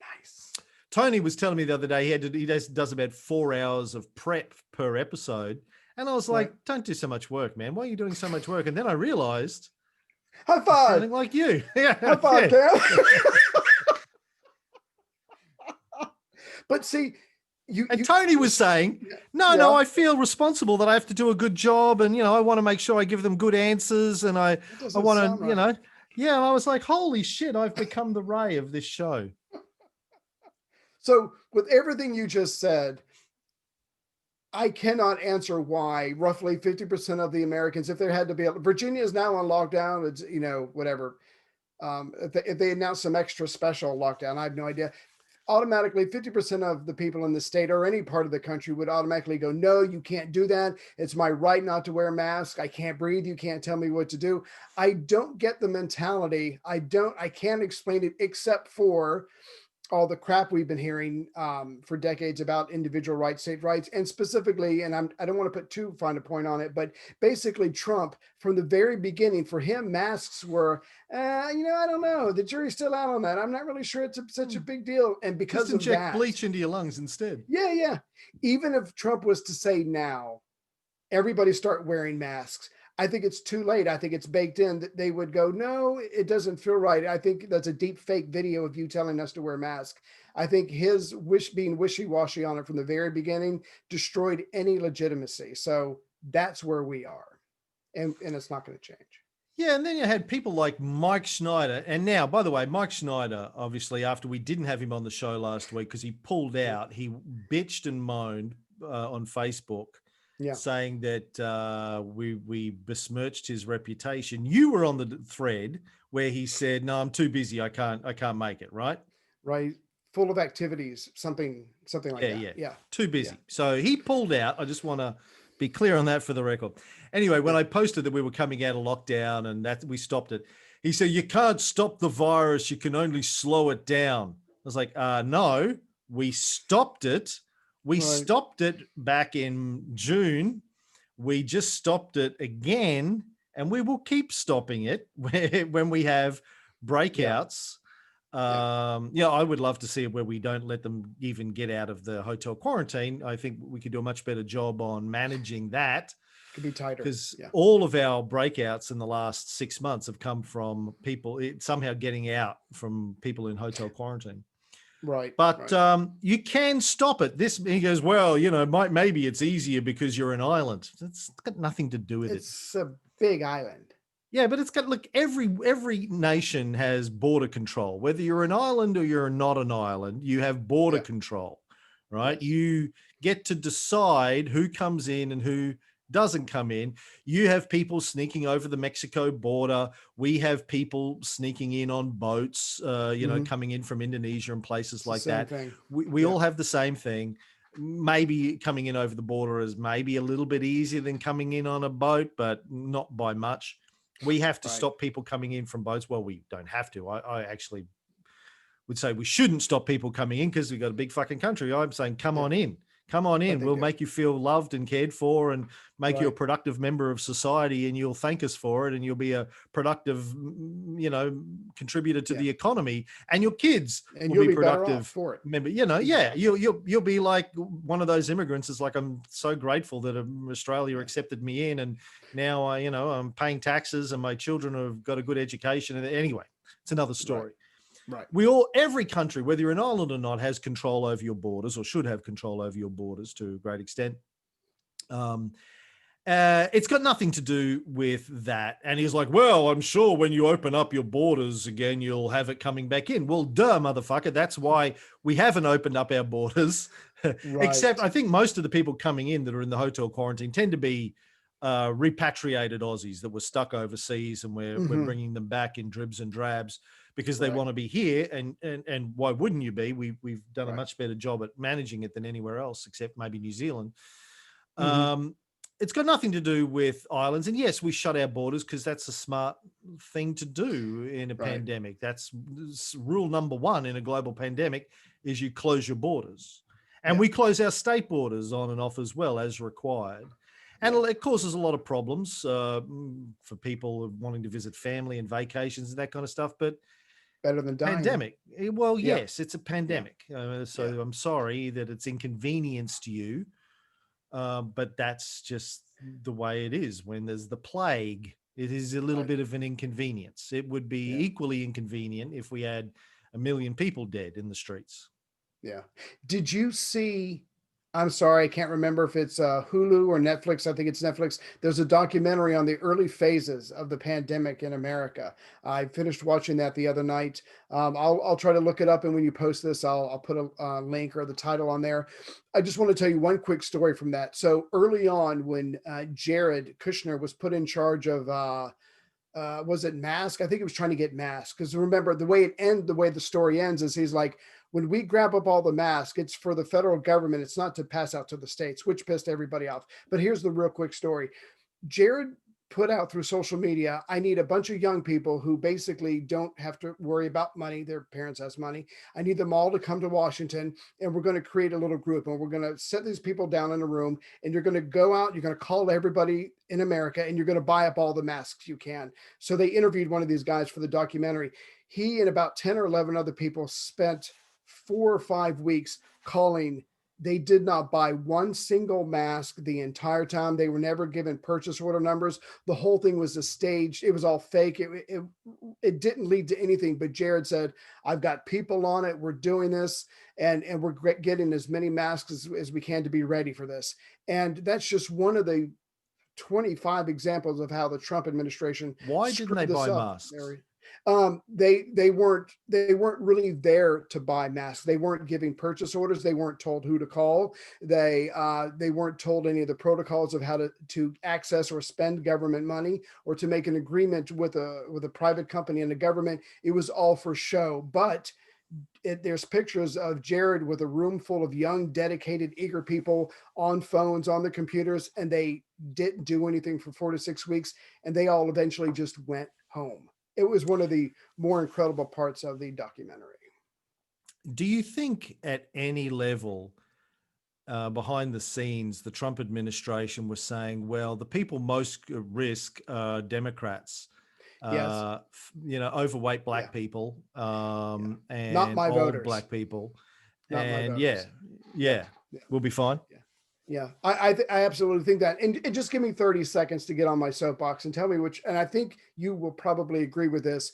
Nice. Tony was telling me the other day he does about 4 hours of prep per episode. And I was like, don't do so much work, man. Why are you doing so much work? And then I realized, high five. Sounding like you. Yeah. High five, Cam. But see, Tony was saying, no, I feel responsible that I have to do a good job, and I want to make sure I give them good answers, and I want to, I was like, holy shit, I've become the Ray of this show. So with everything you just said, I cannot answer why roughly 50% of the Americans, if there had to be, Virginia is now on lockdown. It's, whatever. If they announce some extra special lockdown, I have no idea. Automatically 50% of the people in the state or any part of the country would automatically go, no, you can't do that. It's my right not to wear a mask. I can't breathe. You can't tell me what to do. I don't get the mentality. I can't explain it except for all the crap we've been hearing for decades about individual rights, state rights, and specifically, and I don't want to put too fine a point on it, but basically Trump from the very beginning, for him, masks were, I don't know, the jury's still out on that. I'm not really sure it's such a big deal. And Just because of inject that, bleach into your lungs instead. yeah. Even if Trump was to say now, everybody start wearing masks, I think it's too late. I think it's baked in that they would go, no, it doesn't feel right. I think that's a deep fake video of you telling us to wear masks. I think his being wishy-washy on it from the very beginning destroyed any legitimacy. So that's where we are. And it's not going to change. Yeah, and then you had people like Mike Schneider. And now, by the way, Mike Schneider, obviously, after we didn't have him on the show last week because he pulled out, he bitched and moaned on Facebook, saying that we besmirched his reputation. You were on the thread where he said, "No, I'm too busy. I can't make it." Right. Full of activities, something like that. Yeah. Too busy. Yeah. So he pulled out. I just want to be clear on that for the record. Anyway, when I posted that we were coming out of lockdown and that we stopped it, he said, "You can't stop the virus. You can only slow it down." I was like, no, we stopped it. We stopped it back in June. We just stopped it again, and we will keep stopping it when we have breakouts. I would love to see it where we don't let them even get out of the hotel quarantine. I think we could do a much better job on managing that. Could be tighter. Because all of our breakouts in the last 6 months have come from people somehow getting out from people in hotel quarantine. Right. But you can stop it. He goes, well, maybe it's easier because you're an island. It's got nothing to do with it. It's a big island. Yeah, but it's got, look, every nation has border control. Whether you're an island or you're not an island, you have border control, right? Yes. You get to decide who comes in and who doesn't come in. You have people sneaking over the Mexico border. We have people sneaking in on boats, coming in from Indonesia and places like that. We all have the same thing. Maybe coming in over the border is maybe a little bit easier than coming in on a boat, but not by much. We have to stop people coming in from boats. Well, we don't have to. I actually would say we shouldn't stop people coming in because we've got a big fucking country. I'm saying, come on in. Come on in. We'll make you feel loved and cared for and make you a productive member of society, and you'll thank us for it, and you'll be a productive, contributor to the economy, and your kids will be productive for it. Member. You'll be like one of those immigrants. It's like, I'm so grateful that Australia accepted me in, and now I'm paying taxes and my children have got a good education. And anyway, it's another story. Right. Every country, whether you're an island or not, has control over your borders, or should have control over your borders to a great extent. It's got nothing to do with that. And he's like, well, I'm sure when you open up your borders again, you'll have it coming back in. Well, duh, motherfucker. That's why we haven't opened up our borders. Except I think most of the people coming in that are in the hotel quarantine tend to be repatriated Aussies that were stuck overseas, and we're bringing them back in dribs and drabs because they want to be here. And why wouldn't you be? We've done a much better job at managing it than anywhere else, except maybe New Zealand. It's got nothing to do with islands. And yes, we shut our borders because that's a smart thing to do in a pandemic. That's rule number one in a global pandemic, is you close your borders. And we close our state borders on and off as well as required. And it causes a lot of problems for people wanting to visit family and vacations and that kind of stuff. But better than dying. Pandemic. Well, yes, it's a pandemic. So I'm sorry that it's inconvenienced you. But that's just the way it is. When there's the plague, it is a little bit of an inconvenience. It would be equally inconvenient if we had 1 million people dead in the streets. Yeah. Did you see I'm sorry, I can't remember if it's Hulu or Netflix. I think it's Netflix. There's a documentary on the early phases of the pandemic in America. I finished watching that the other night. I'll try to look it up, and when you post this, I'll put a link or the title on there. I just want to tell you one quick story from that. So early on, when Jared Kushner was put in charge of was it mask? I think he was trying to get masks, because remember the way the story ends is he's like, when we grab up all the masks, it's for the federal government. It's not to pass out to the states, which pissed everybody off. But here's the real quick story. Jared put out through social media, I need a bunch of young people who basically don't have to worry about money. Their parents has money. I need them all to come to Washington, and we're going to create a little group, and we're going to set these people down in a room, and you're going to go out, you're going to call everybody in America, and you're going to buy up all the masks you can. So they interviewed one of these guys for the documentary. He and about 10 or 11 other people spent 4 or 5 weeks calling. They did not buy one single mask the entire time. They were never given purchase order numbers. The whole thing was a stage. It was all fake. It didn't lead to anything. But Jared said, I've got people on it. We're doing this, and we're getting as many masks as we can to be ready for this. And that's just one of the 25 examples of how the Trump administration Why didn't they buy masks? They weren't really there to buy masks. They weren't giving purchase orders. They weren't told who to call. They weren't told any of the protocols of how to access or spend government money, or to make an agreement with a private company and the government. It was all for show. But there's pictures of Jared with a room full of young, dedicated, eager people on phones, on the computers, and they didn't do anything for 4 to 6 weeks, and they all eventually just went home. It was one of the more incredible parts of the documentary. Do you think at any level behind the scenes, the Trump administration was saying, well, the people most at risk are Democrats, Yes. overweight black Yeah. people, Yeah. and Not my old voters. black people. Not my And voters. yeah, Yeah. we'll be fine. Yeah, I absolutely think that. And just give me 30 seconds to get on my soapbox and tell me which, and I think you will probably agree with this,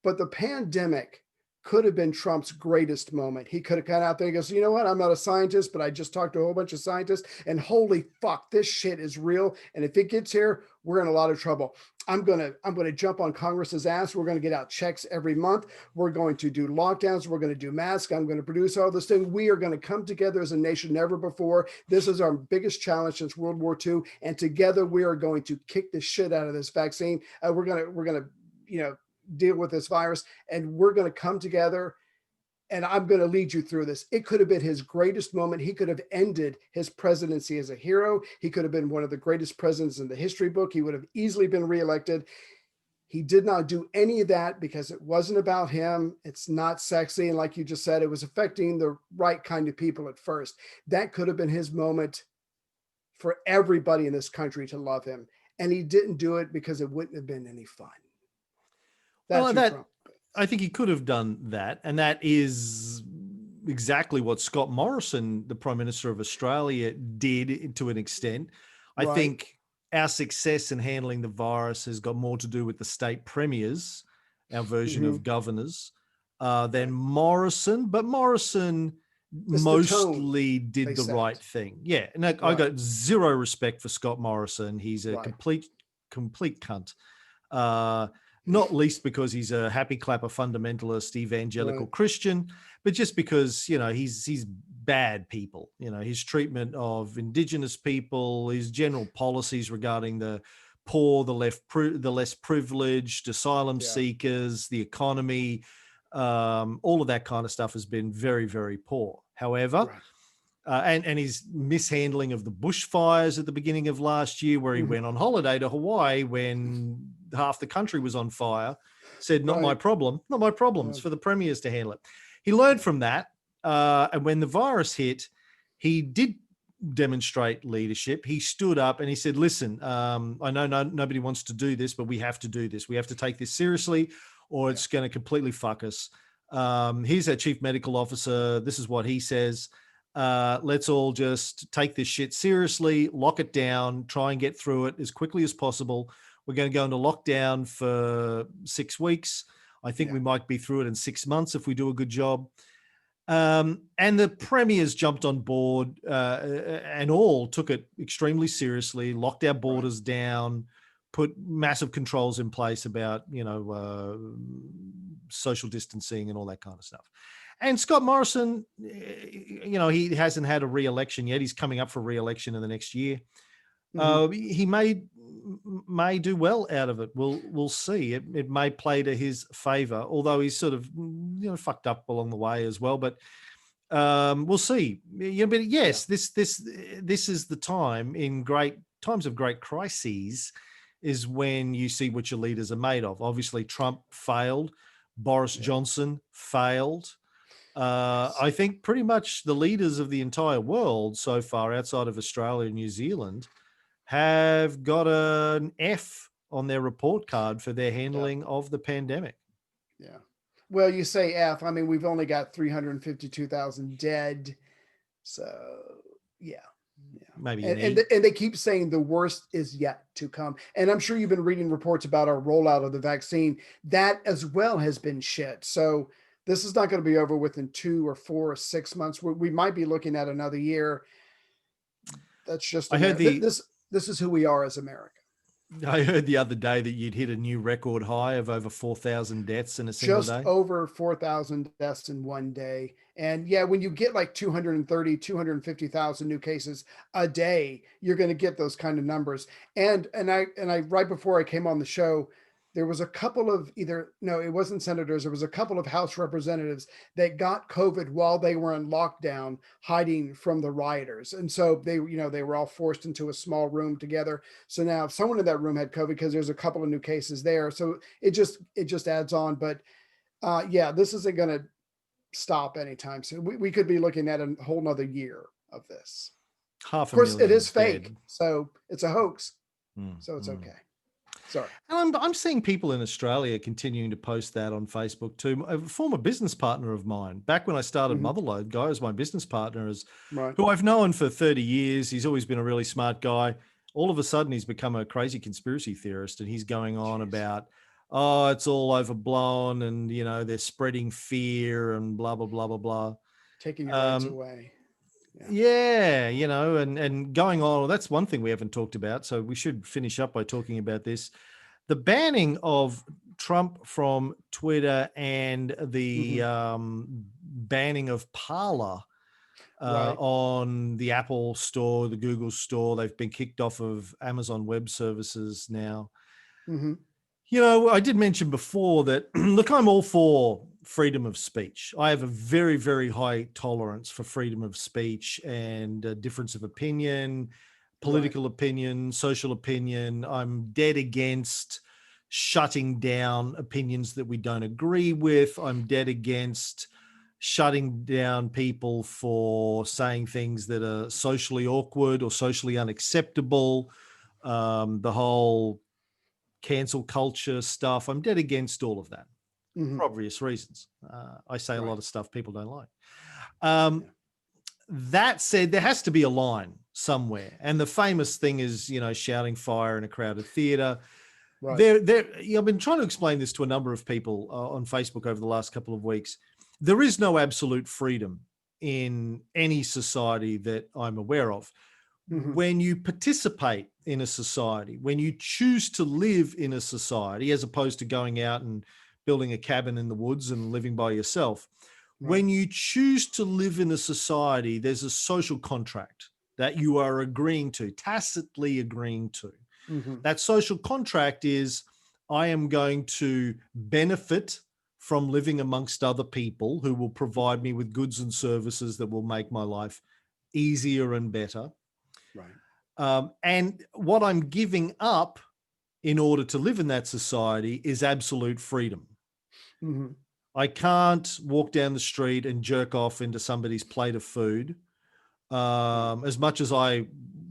but the pandemic could have been Trump's greatest moment. He could have gone out there and goes, you know what? I'm not a scientist, but I just talked to a whole bunch of scientists, and holy fuck, this shit is real. And if it gets here, we're in a lot of trouble. I'm gonna jump on Congress's ass. We're gonna get out checks every month. We're going to do lockdowns. We're going to do masks. I'm going to produce all this thing. We are going to come together as a nation never before. This is our biggest challenge since World War II, and together we are going to kick the shit out of this vaccine. We're gonna deal with this virus, and we're going to come together, and I'm going to lead you through this. It could have been his greatest moment. He could have ended his presidency as a hero. He could have been one of the greatest presidents in the history book. He would have easily been reelected. He did not do any of that because it wasn't about him. It's not sexy. And like you just said, it was affecting the right kind of people at first. That could have been his moment for everybody in this country to love him. And he didn't do it because it wouldn't have been any fun. I think he could have done that. And that is exactly what Scott Morrison, the Prime Minister of Australia, did to an extent. I think our success in handling the virus has got more to do with the state premiers, our version of governors, than Morrison. But Morrison mostly did the right thing. Yeah. And I got zero respect for Scott Morrison. He's a complete cunt. Not least because he's a happy clapper fundamentalist evangelical Christian, but just because, he's bad people. His treatment of Indigenous people, his general policies regarding the poor, the less privileged, asylum seekers, the economy, all of that kind of stuff has been very, very poor. However, and his mishandling of the bushfires at the beginning of last year, where he went on holiday to Hawaii when half the country was on fire, said, not my problem, not my problems, for the premiers to handle it. He learned from that. And when the virus hit, he did demonstrate leadership. He stood up and he said, listen, I know nobody wants to do this, but we have to do this. We have to take this seriously, or it's going to completely fuck us. Here's our chief medical officer. This is what he says. Let's all just take this shit seriously, lock it down, try and get through it as quickly as possible. We're going to go into lockdown for 6 weeks. I think we might be through it in 6 months if we do a good job. And the premiers jumped on board and all took it extremely seriously, locked our borders down, put massive controls in place about, social distancing and all that kind of stuff. And Scott Morrison, he hasn't had a re-election yet. He's coming up for re-election in the next year. He may do well out of it. We'll see. It may play to his favor, although he's sort of fucked up along the way as well. But we'll see. But yes, this is the time in great times of great crises is when you see what your leaders are made of. Obviously, Trump failed. Boris Johnson failed. I think pretty much the leaders of the entire world so far, outside of Australia and New Zealand, have got an F on their report card for their handling of the pandemic. Yeah. Well, you say F. I mean, we've only got 352,000 dead. So, yeah. Maybe and they keep saying the worst is yet to come. And I'm sure you've been reading reports about our rollout of the vaccine. That as well has been shit. So this is not going to be over within 2 or 4 or 6 months. We might be looking at another year. That's just this is who we are as America. I heard the other day that you'd hit a new record high of over 4,000 deaths in a single day. Just over 4,000 deaths in one day. And yeah, when you get like 230, 250,000 new cases a day, you're going to get those kind of numbers. And I right before I came on the show, there was a couple of it wasn't senators. There was a couple of House representatives that got COVID while they were in lockdown, hiding from the rioters. And so they were all forced into a small room together. So now someone in that room had COVID because there's a couple of new cases there. So it just adds on. But this isn't going to stop anytime soon. We could be looking at a whole nother year of this. Of course, it is fake. So it's a hoax. So it's okay. Sorry. And I'm seeing people in Australia continuing to post that on Facebook too. A former business partner of mine, back when I started Motherload, Guy was my business partner, who I've known for 30 years. He's always been a really smart guy. All of a sudden, he's become a crazy conspiracy theorist, and he's going on about, it's all overblown, and they're spreading fear and blah blah blah blah blah, taking your rights away. Yeah, and going on, that's one thing we haven't talked about. So we should finish up by talking about this. The banning of Trump from Twitter and the banning of Parler on the Apple store, the Google store. They've been kicked off of Amazon Web Services now. I did mention before that, look, I'm all for freedom of speech. I have a very, very high tolerance for freedom of speech and difference of opinion, political opinion, social opinion. I'm dead against shutting down opinions that we don't agree with. I'm dead against shutting down people for saying things that are socially awkward or socially unacceptable. The whole cancel culture stuff. I'm dead against all of that for obvious reasons. I say a lot of stuff people don't like. That said, there has to be a line somewhere. And the famous thing is, shouting fire in a crowded theater. I've been trying to explain this to a number of people on Facebook over the last couple of weeks. There is no absolute freedom in any society that I'm aware of. When you participate in a society, when you choose to live in a society, as opposed to going out and building a cabin in the woods and living by yourself, when you choose to live in a society, there's a social contract that you are agreeing to, tacitly agreeing to. That social contract is, I am going to benefit from living amongst other people who will provide me with goods and services that will make my life easier and better. And what I'm giving up in order to live in that society is absolute freedom. I can't walk down the street and jerk off into somebody's plate of food as much as I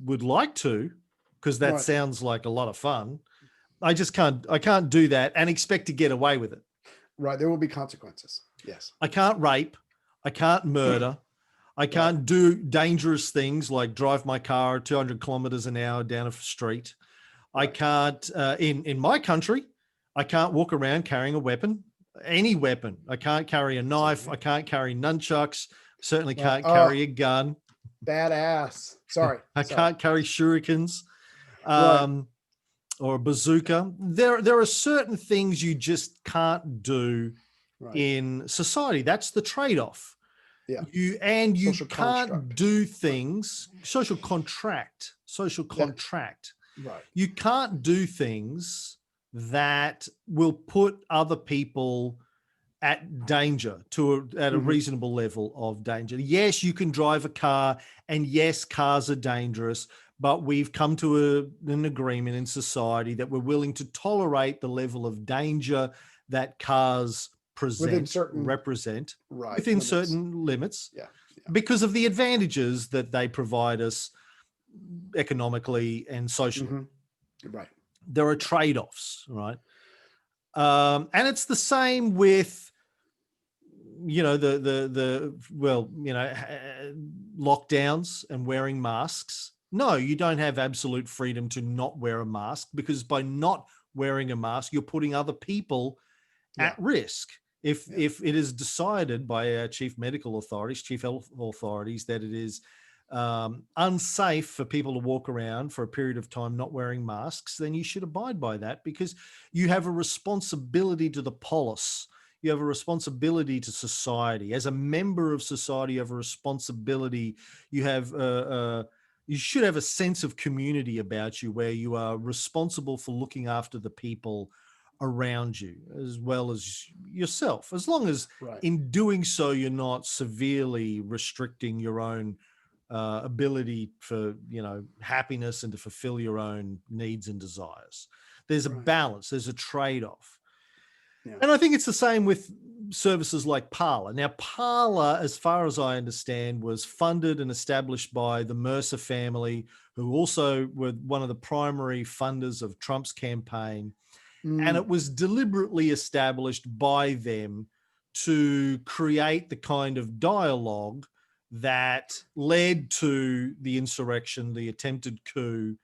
would like to, because that sounds like a lot of fun. I can't do that and expect to get away with it. There will be consequences. Yes. I can't rape. I can't murder. I can't do dangerous things like drive my car 200 kilometers an hour down a street. I can't, in my country, I can't walk around carrying a weapon any weapon. I can't carry a knife. I can't carry nunchucks. Certainly Right. can't carry a gun. Badass. Sorry. I can't carry shurikens. Right. Or a bazooka. There are certain things you just can't do Right. in society. That's the trade-off. Yeah. You Social can't construct. do things, social contract. Right. You can't do things that will put other people at danger at a reasonable level of danger. Yes, you can drive a car, and yes, cars are dangerous, but we've come to an agreement in society that we're willing to tolerate the level of danger that cars represent right within limits. certain limits, Yeah. because of the advantages that they provide us economically and socially. Right. There are trade-offs, right? And it's the same with, lockdowns and wearing masks. No, you don't have absolute freedom to not wear a mask, because by not wearing a mask, you're putting other people at risk. If it is decided by our chief medical authorities, chief health authorities, that it is unsafe for people to walk around for a period of time not wearing masks, then you should abide by that, because you have a responsibility to the polis. You have a responsibility to society. As a member of society, you have a responsibility. You have you should have a sense of community about you, where you are responsible for looking after the people around you as well as yourself, as long as in doing so you're not severely restricting your own ability for happiness and to fulfill your own needs and desires. There's a balance, there's a trade-off. And I think it's the same with services like Parler. Now, Parler, as far as I understand, was funded and established by the Mercer family, who also were one of the primary funders of Trump's campaign. And it was deliberately established by them to create the kind of dialogue that led to the insurrection, the attempted coup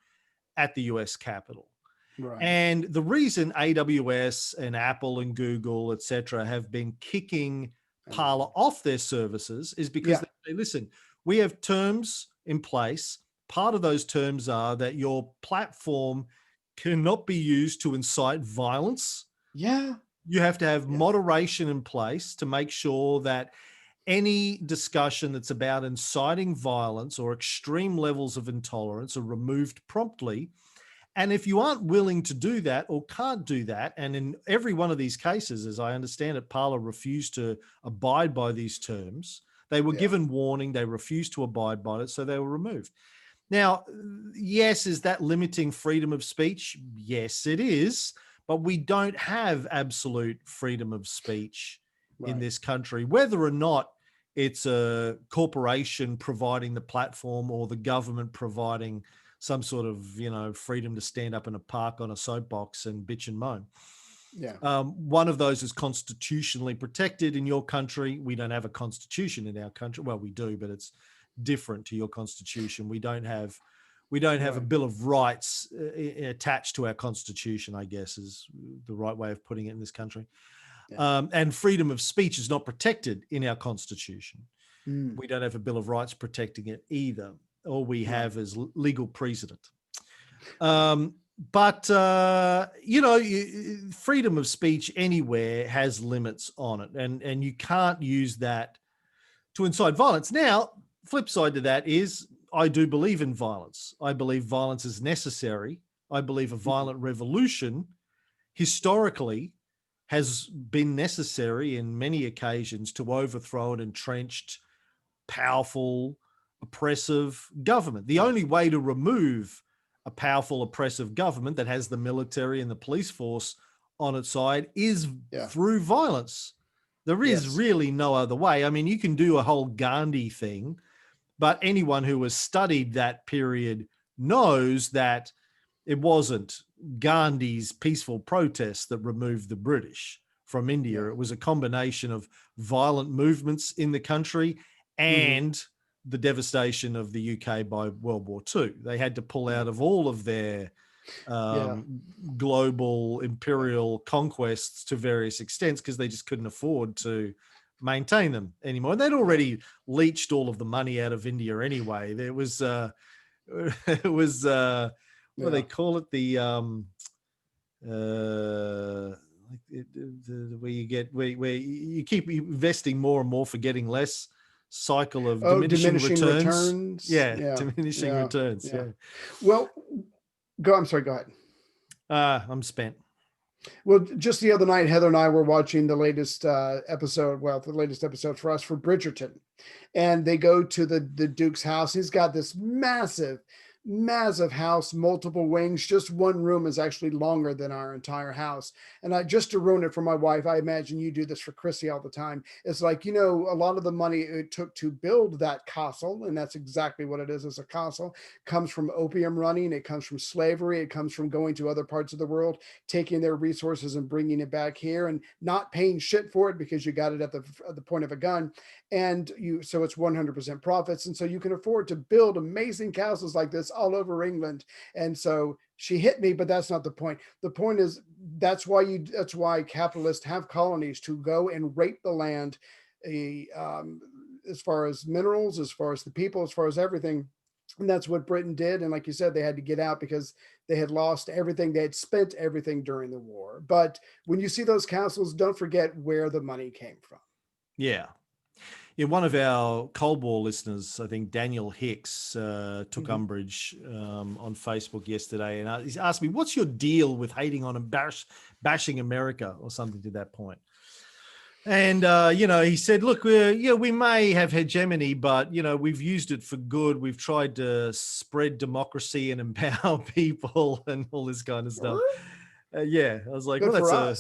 at the US Capitol. Right. And the reason AWS and Apple and Google, et cetera, have been kicking Parler off their services is because they say, listen, we have terms in place. Part of those terms are that your platform cannot be used to incite violence. Yeah. You have to have moderation in place to make sure that any discussion that's about inciting violence or extreme levels of intolerance are removed promptly. And if you aren't willing to do that or can't do that, and in every one of these cases, as I understand it, Parler refused to abide by these terms. They were given warning, they refused to abide by it, so they were removed. Now, yes, is that limiting freedom of speech? Yes, it is. But we don't have absolute freedom of speech in this country, whether or not it's a corporation providing the platform or the government providing some sort of, freedom to stand up in a park on a soapbox and bitch and moan. Yeah. One of those is constitutionally protected in your country. We don't have a constitution in our country. Well, we do, but it's different to your constitution. We don't have a Bill of Rights attached to our constitution, I guess is the right way of putting it in this country. Yeah. And freedom of speech is not protected in our constitution. We don't have a Bill of Rights protecting it either. All we have is legal precedent. But freedom of speech anywhere has limits on it, and you can't use that to incite violence. Now, flip side to that is I do believe in violence. I believe violence is necessary. I believe a violent revolution historically has been necessary in many occasions to overthrow an entrenched, powerful, oppressive government. The only way to remove a powerful, oppressive government that has the military and the police force on its side is through violence. There is really no other way. I mean, you can do a whole Gandhi thing, but anyone who has studied that period knows that it wasn't Gandhi's peaceful protests that removed the British from India. It was a combination of violent movements in the country and the devastation of the UK by World War II. They had to pull out of all of their Yeah. global imperial conquests to various extents because they just couldn't afford to maintain them anymore. And they'd already leached all of the money out of India anyway. There was it was what do they call it? The where you get where you keep investing more and more for getting less, cycle of diminishing returns. Yeah, diminishing returns. Yeah. Well, I'm sorry, go ahead. I'm spent. Well, just the other night, Heather and I were watching the latest episode. Well, the latest episode for us for Bridgerton, and they go to the Duke's house. He's got this massive house, multiple wings. Just one room is actually longer than our entire house. And just to ruin it for my wife, I imagine you do this for Chrissy all the time. It's like, a lot of the money it took to build that castle, and that's exactly what it is as a castle, comes from opium running. It comes from slavery. It comes from going to other parts of the world, taking their resources and bringing it back here and not paying shit for it because you got it at the point of a gun. And so it's 100% profits. And so you can afford to build amazing castles like this all over England. And so she hit me, but that's not the point. The point is that's why capitalists have colonies to go and rape the land, as far as minerals, as far as the people, as far as everything. And that's what Britain did. And like you said, they had to get out because they had lost everything. They had spent everything during the war. But when you see those castles, don't forget where the money came from. Yeah. Yeah, one of our Cold War listeners, I think Daniel Hicks, took umbrage on Facebook yesterday, and he's asked me, "What's your deal with hating on and bashing America," or something to that point? And he said, "Look, we may have hegemony, but we've used it for good. We've tried to spread democracy and empower people, and all this kind of stuff." I was like, good, "Well,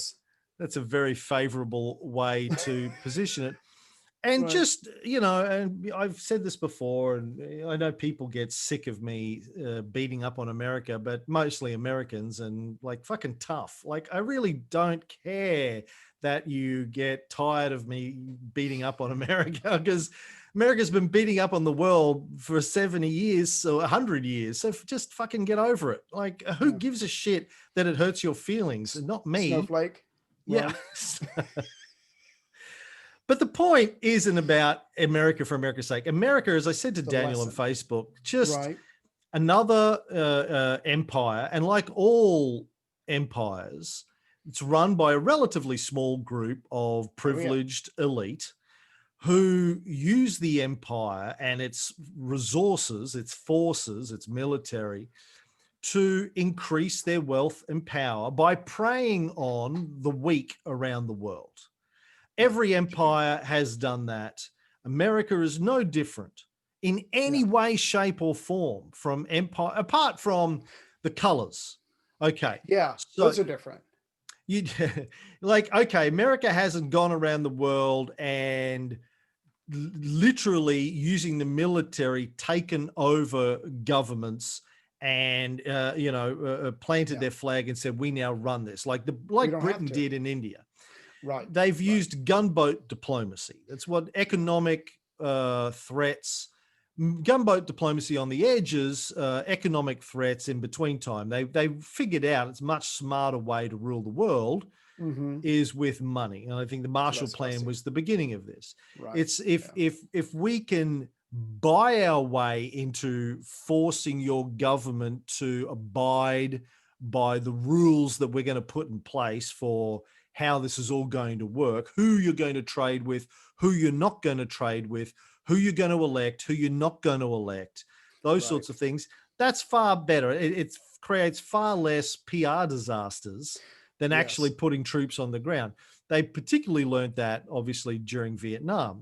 that's a very favorable way to position it." And right. Just, and I've said this before, and I know people get sick of me beating up on America, but mostly Americans, and like fucking tough. Like, I really don't care that you get tired of me beating up on America, because America's been beating up on the world for 70 years or 100 years. So just fucking get over it. Like, who gives a shit that it hurts your feelings? And not me. Snowflake. Yeah. But the point isn't about America for America's sake. America, as I said to Daniel on Facebook, just another empire. And like all empires, it's run by a relatively small group of privileged elite who use the empire and its resources, its forces, its military, to increase their wealth and power by preying on the weak around the world. Every empire has done that. America is no different in any way, shape, or form from empire, apart from the colors. Okay. Yeah, so those are different. America hasn't gone around the world and literally using the military taken over governments and planted their flag and said, "We now run this," like Britain did in India. Right. They've used gunboat diplomacy. That's what economic threats, gunboat diplomacy on the edges, economic threats in between time. They figured out it's a much smarter way to rule the world is with money. And I think the Marshall Plan was the beginning of this. Right. It's if we can buy our way into forcing your government to abide by the rules that we're going to put in place for how this is all going to work, who you're going to trade with, who you're not going to trade with, who you're going to elect, who you're not going to elect, those sorts of things. That's far better. It creates far less PR disasters than actually putting troops on the ground. They particularly learned that, obviously, during Vietnam.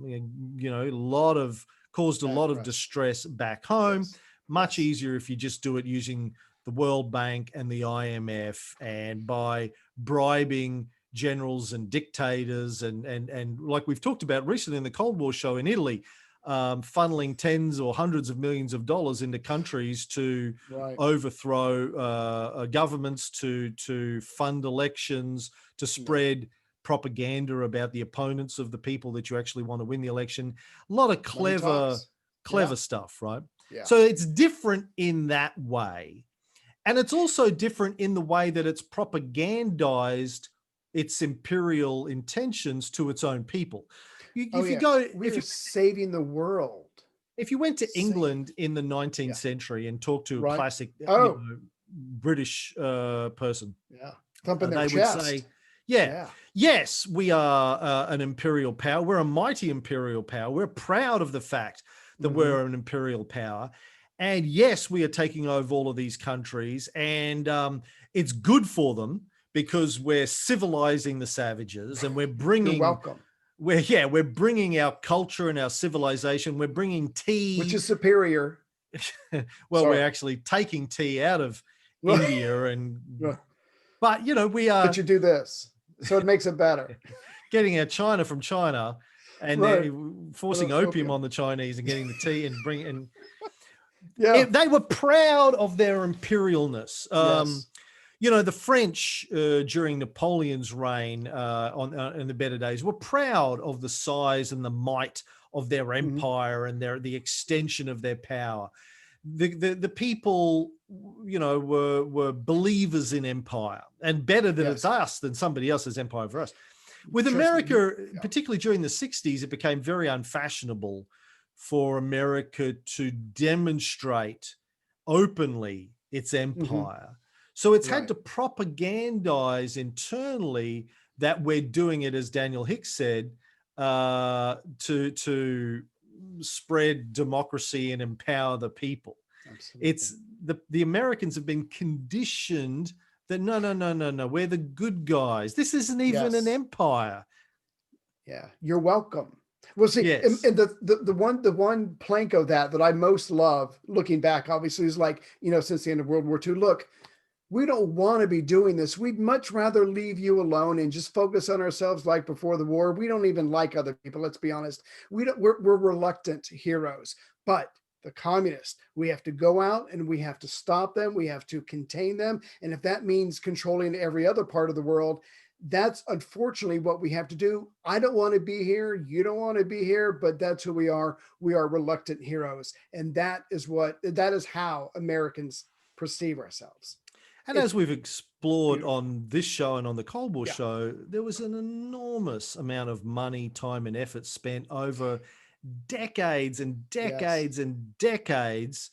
Caused a lot of distress back home. Much easier if you just do it using the World Bank and the IMF and by bribing generals and dictators and like we've talked about recently in the Cold War show in Italy, funneling tens or hundreds of millions of dollars into countries to overthrow governments, to fund elections, to spread propaganda about the opponents of the people that you actually want to win the election. A lot of clever stuff, right? Yeah. So it's different in that way. And it's also different in the way that it's propagandized its imperial intentions to its own people. Oh If you yes, go, we are saving the world. if you went to Save. England in the 19th Yeah. century and talked to a Right. classic, Oh, British person, yeah. Thumping their they would chest. say, yeah, Yeah. yes, we are an imperial power. We're a mighty imperial power. We're proud of the fact that we're an imperial power. And yes, we are taking over all of these countries, and it's good for them because we're civilizing the savages, and we're You're bringing, welcome. we're bringing our culture and our civilization. We're bringing tea, Which is superior. well, Sorry. we're actually taking tea out of India, and but we But are you do this, so it makes it better. getting our China from China, and Right. they're forcing opium on the Chinese and getting the tea and bringing. Yeah. They were proud of their imperialness. Yes. The French during Napoleon's reign in the better days were proud of the size and the might of their empire and the extension of their power. The people, were believers in empire, and better that it's us than somebody else's empire over us. With America, particularly during the 60s, it became very unfashionable for America to demonstrate openly its empire. So it's had to propagandize internally that we're doing it, as Daniel Hicks said, to spread democracy and empower the people. Absolutely. It's the Americans have been conditioned that no, we're the good guys. This isn't even an empire. Yeah, you're welcome. Well, see, and the one plank of that I most love, looking back, obviously, is like, since the end of World War II. Look, we don't want to be doing this. We'd much rather leave you alone and just focus on ourselves like before the war. We don't even like other people. Let's be honest. We're reluctant heroes, but the communists, we have to go out and we have to stop them. We have to contain them. And if that means controlling every other part of the world, that's unfortunately what we have to do. I don't want to be here. You don't want to be here, but that's who we are. We are reluctant heroes. And that is how Americans perceive ourselves. And as we've explored on this show and on the Cold War show, there was an enormous amount of money, time, and effort spent over decades and decades and decades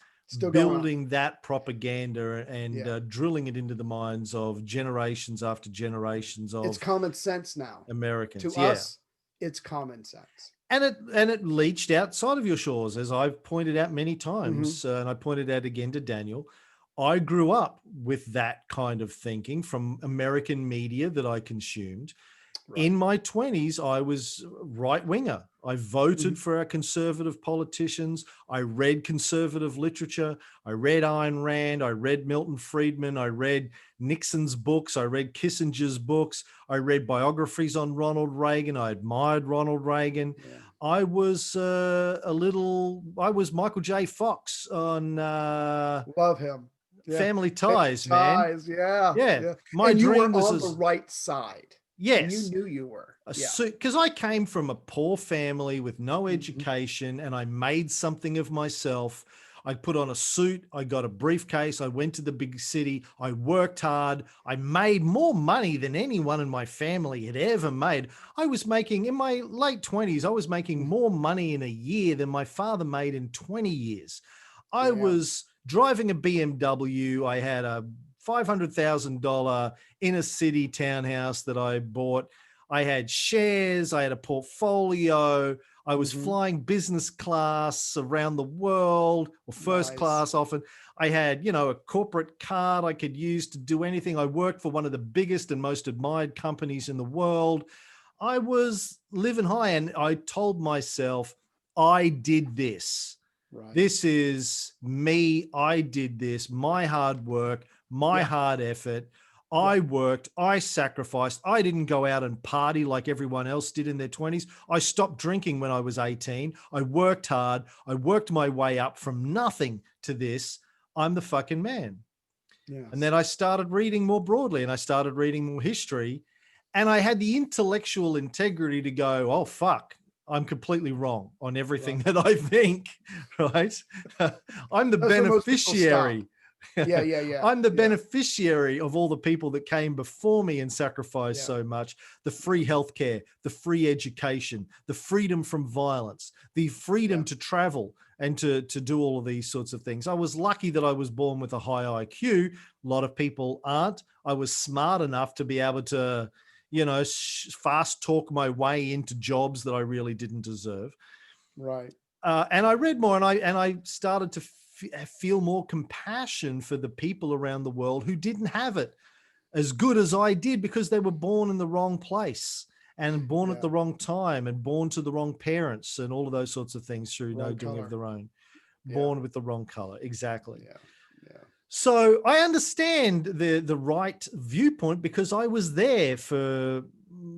building that propaganda and drilling it into the minds of generations after generations of. It's common sense now. Americans. To us, it's common sense. And it leached outside of your shores, as I've pointed out many times, and I pointed out again to Daniel. I grew up with that kind of thinking from American media that I consumed. Right. In my 20s, I was right-winger. I voted for our conservative politicians. I read conservative literature. I read Ayn Rand. I read Milton Friedman. I read Nixon's books. I read Kissinger's books. I read biographies on Ronald Reagan. I admired Ronald Reagan. Yeah. I was Michael J. Fox on love him. Family Ties, man. Yeah. My dream was on the right side. Yes. And you knew you were. Because I came from a poor family with no education, and I made something of myself. I put on a suit. I got a briefcase. I went to the big city. I worked hard. I made more money than anyone in my family had ever made. I was making, in my late 20s, I was making more money in a year than my father made in 20 years. I was driving a BMW. I had a $500,000 inner city townhouse that I bought. I had shares. I had a portfolio. I was flying business class around the world, or first class often. I had, a corporate card I could use to do anything. I worked for one of the biggest and most admired companies in the world. I was living high, and I told myself, I did this. Right. This is me. I did this, my hard work, my hard effort. I worked, I sacrificed. I didn't go out and party like everyone else did in their 20s. I stopped drinking when I was 18. I worked hard. I worked my way up from nothing to this. I'm the fucking man. Yes. And then I started reading more broadly, and I started reading more history, and I had the intellectual integrity to go, oh, fuck. I'm completely wrong on everything that I think, right? I'm the beneficiary. Yeah, yeah, yeah. I'm the Yeah, beneficiary of all the people that came before me and sacrificed yeah, so much. The free healthcare, the free education, the freedom from violence, the yeah. freedom to travel and to do all of these sorts of things. I was lucky that I was born with a high IQ. A lot of people aren't. I was smart enough to be able to, fast talk my way into jobs that I really didn't deserve. Right. And I read more, and I started to feel more compassion for the people around the world who didn't have it as good as I did, because they were born in the wrong place and born at Yeah. the wrong time and born to the wrong parents and all of those sorts of things through no Wrong doing of color. their own. Yeah, Born with the wrong color. Exactly. yeah, yeah. So I understand the right viewpoint, because I was there for,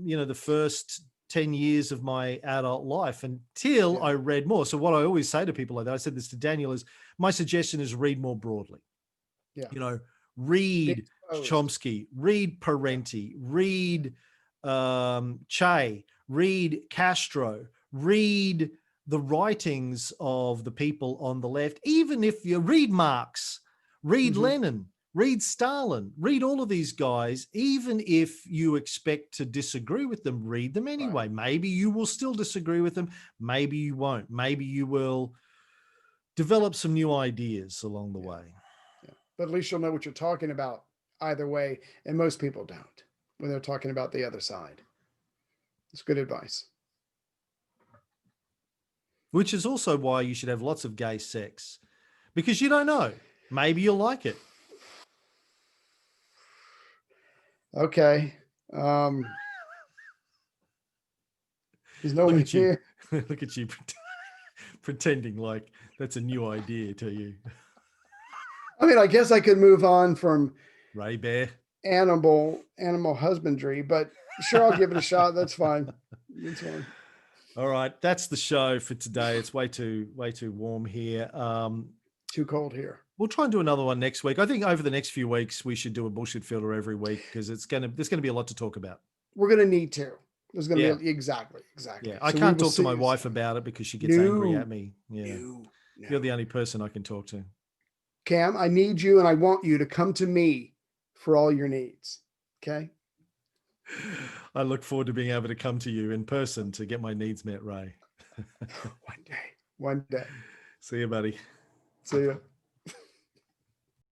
the first 10 years of my adult life until Yeah. I read more. So what I always say to people like that, I said this to Daniel, is my suggestion is read more broadly. Yeah. You know, Be read exposed. Chomsky, read Yeah. Parenti, read Che, read Castro, read the writings of the people on the left. Even if you read Marx, read Hmm. Lenin, read Stalin, read all of these guys. Even if you expect to disagree with them, read them Right. anyway. Maybe you will still disagree with them. Maybe you won't. Maybe you will develop some new ideas along the Yeah. way. Yeah. But at least you'll know what you're talking about either way. And most people don't when they're talking about the other side. It's good advice. Which is also why you should have lots of gay sex, because you don't know. Maybe you'll like it. Okay. There's no Look one at you. here. Look at you pretending like that's a new idea to you. I mean, I guess I could move on from Ray Bear. animal husbandry, but sure, I'll give it a shot. That's fine. That's fine. All right, that's the show for today. It's way too warm here. Too cold here. We'll try and do another one next week. I think over the next few weeks we should do a bullshit filter every week, because there's gonna be a lot to talk about. We're gonna need to. There's gonna Yeah, be exactly. yeah. I So we can't will talk to my see. wife about it because she gets angry No, at me. Yeah, no, you're the no. only person I can talk to. Cam, I need you and I want you to come to me for all your needs. Okay. I look forward to being able to come to you in person to get my needs met, Ray. One day. One day. See you, buddy. See ya.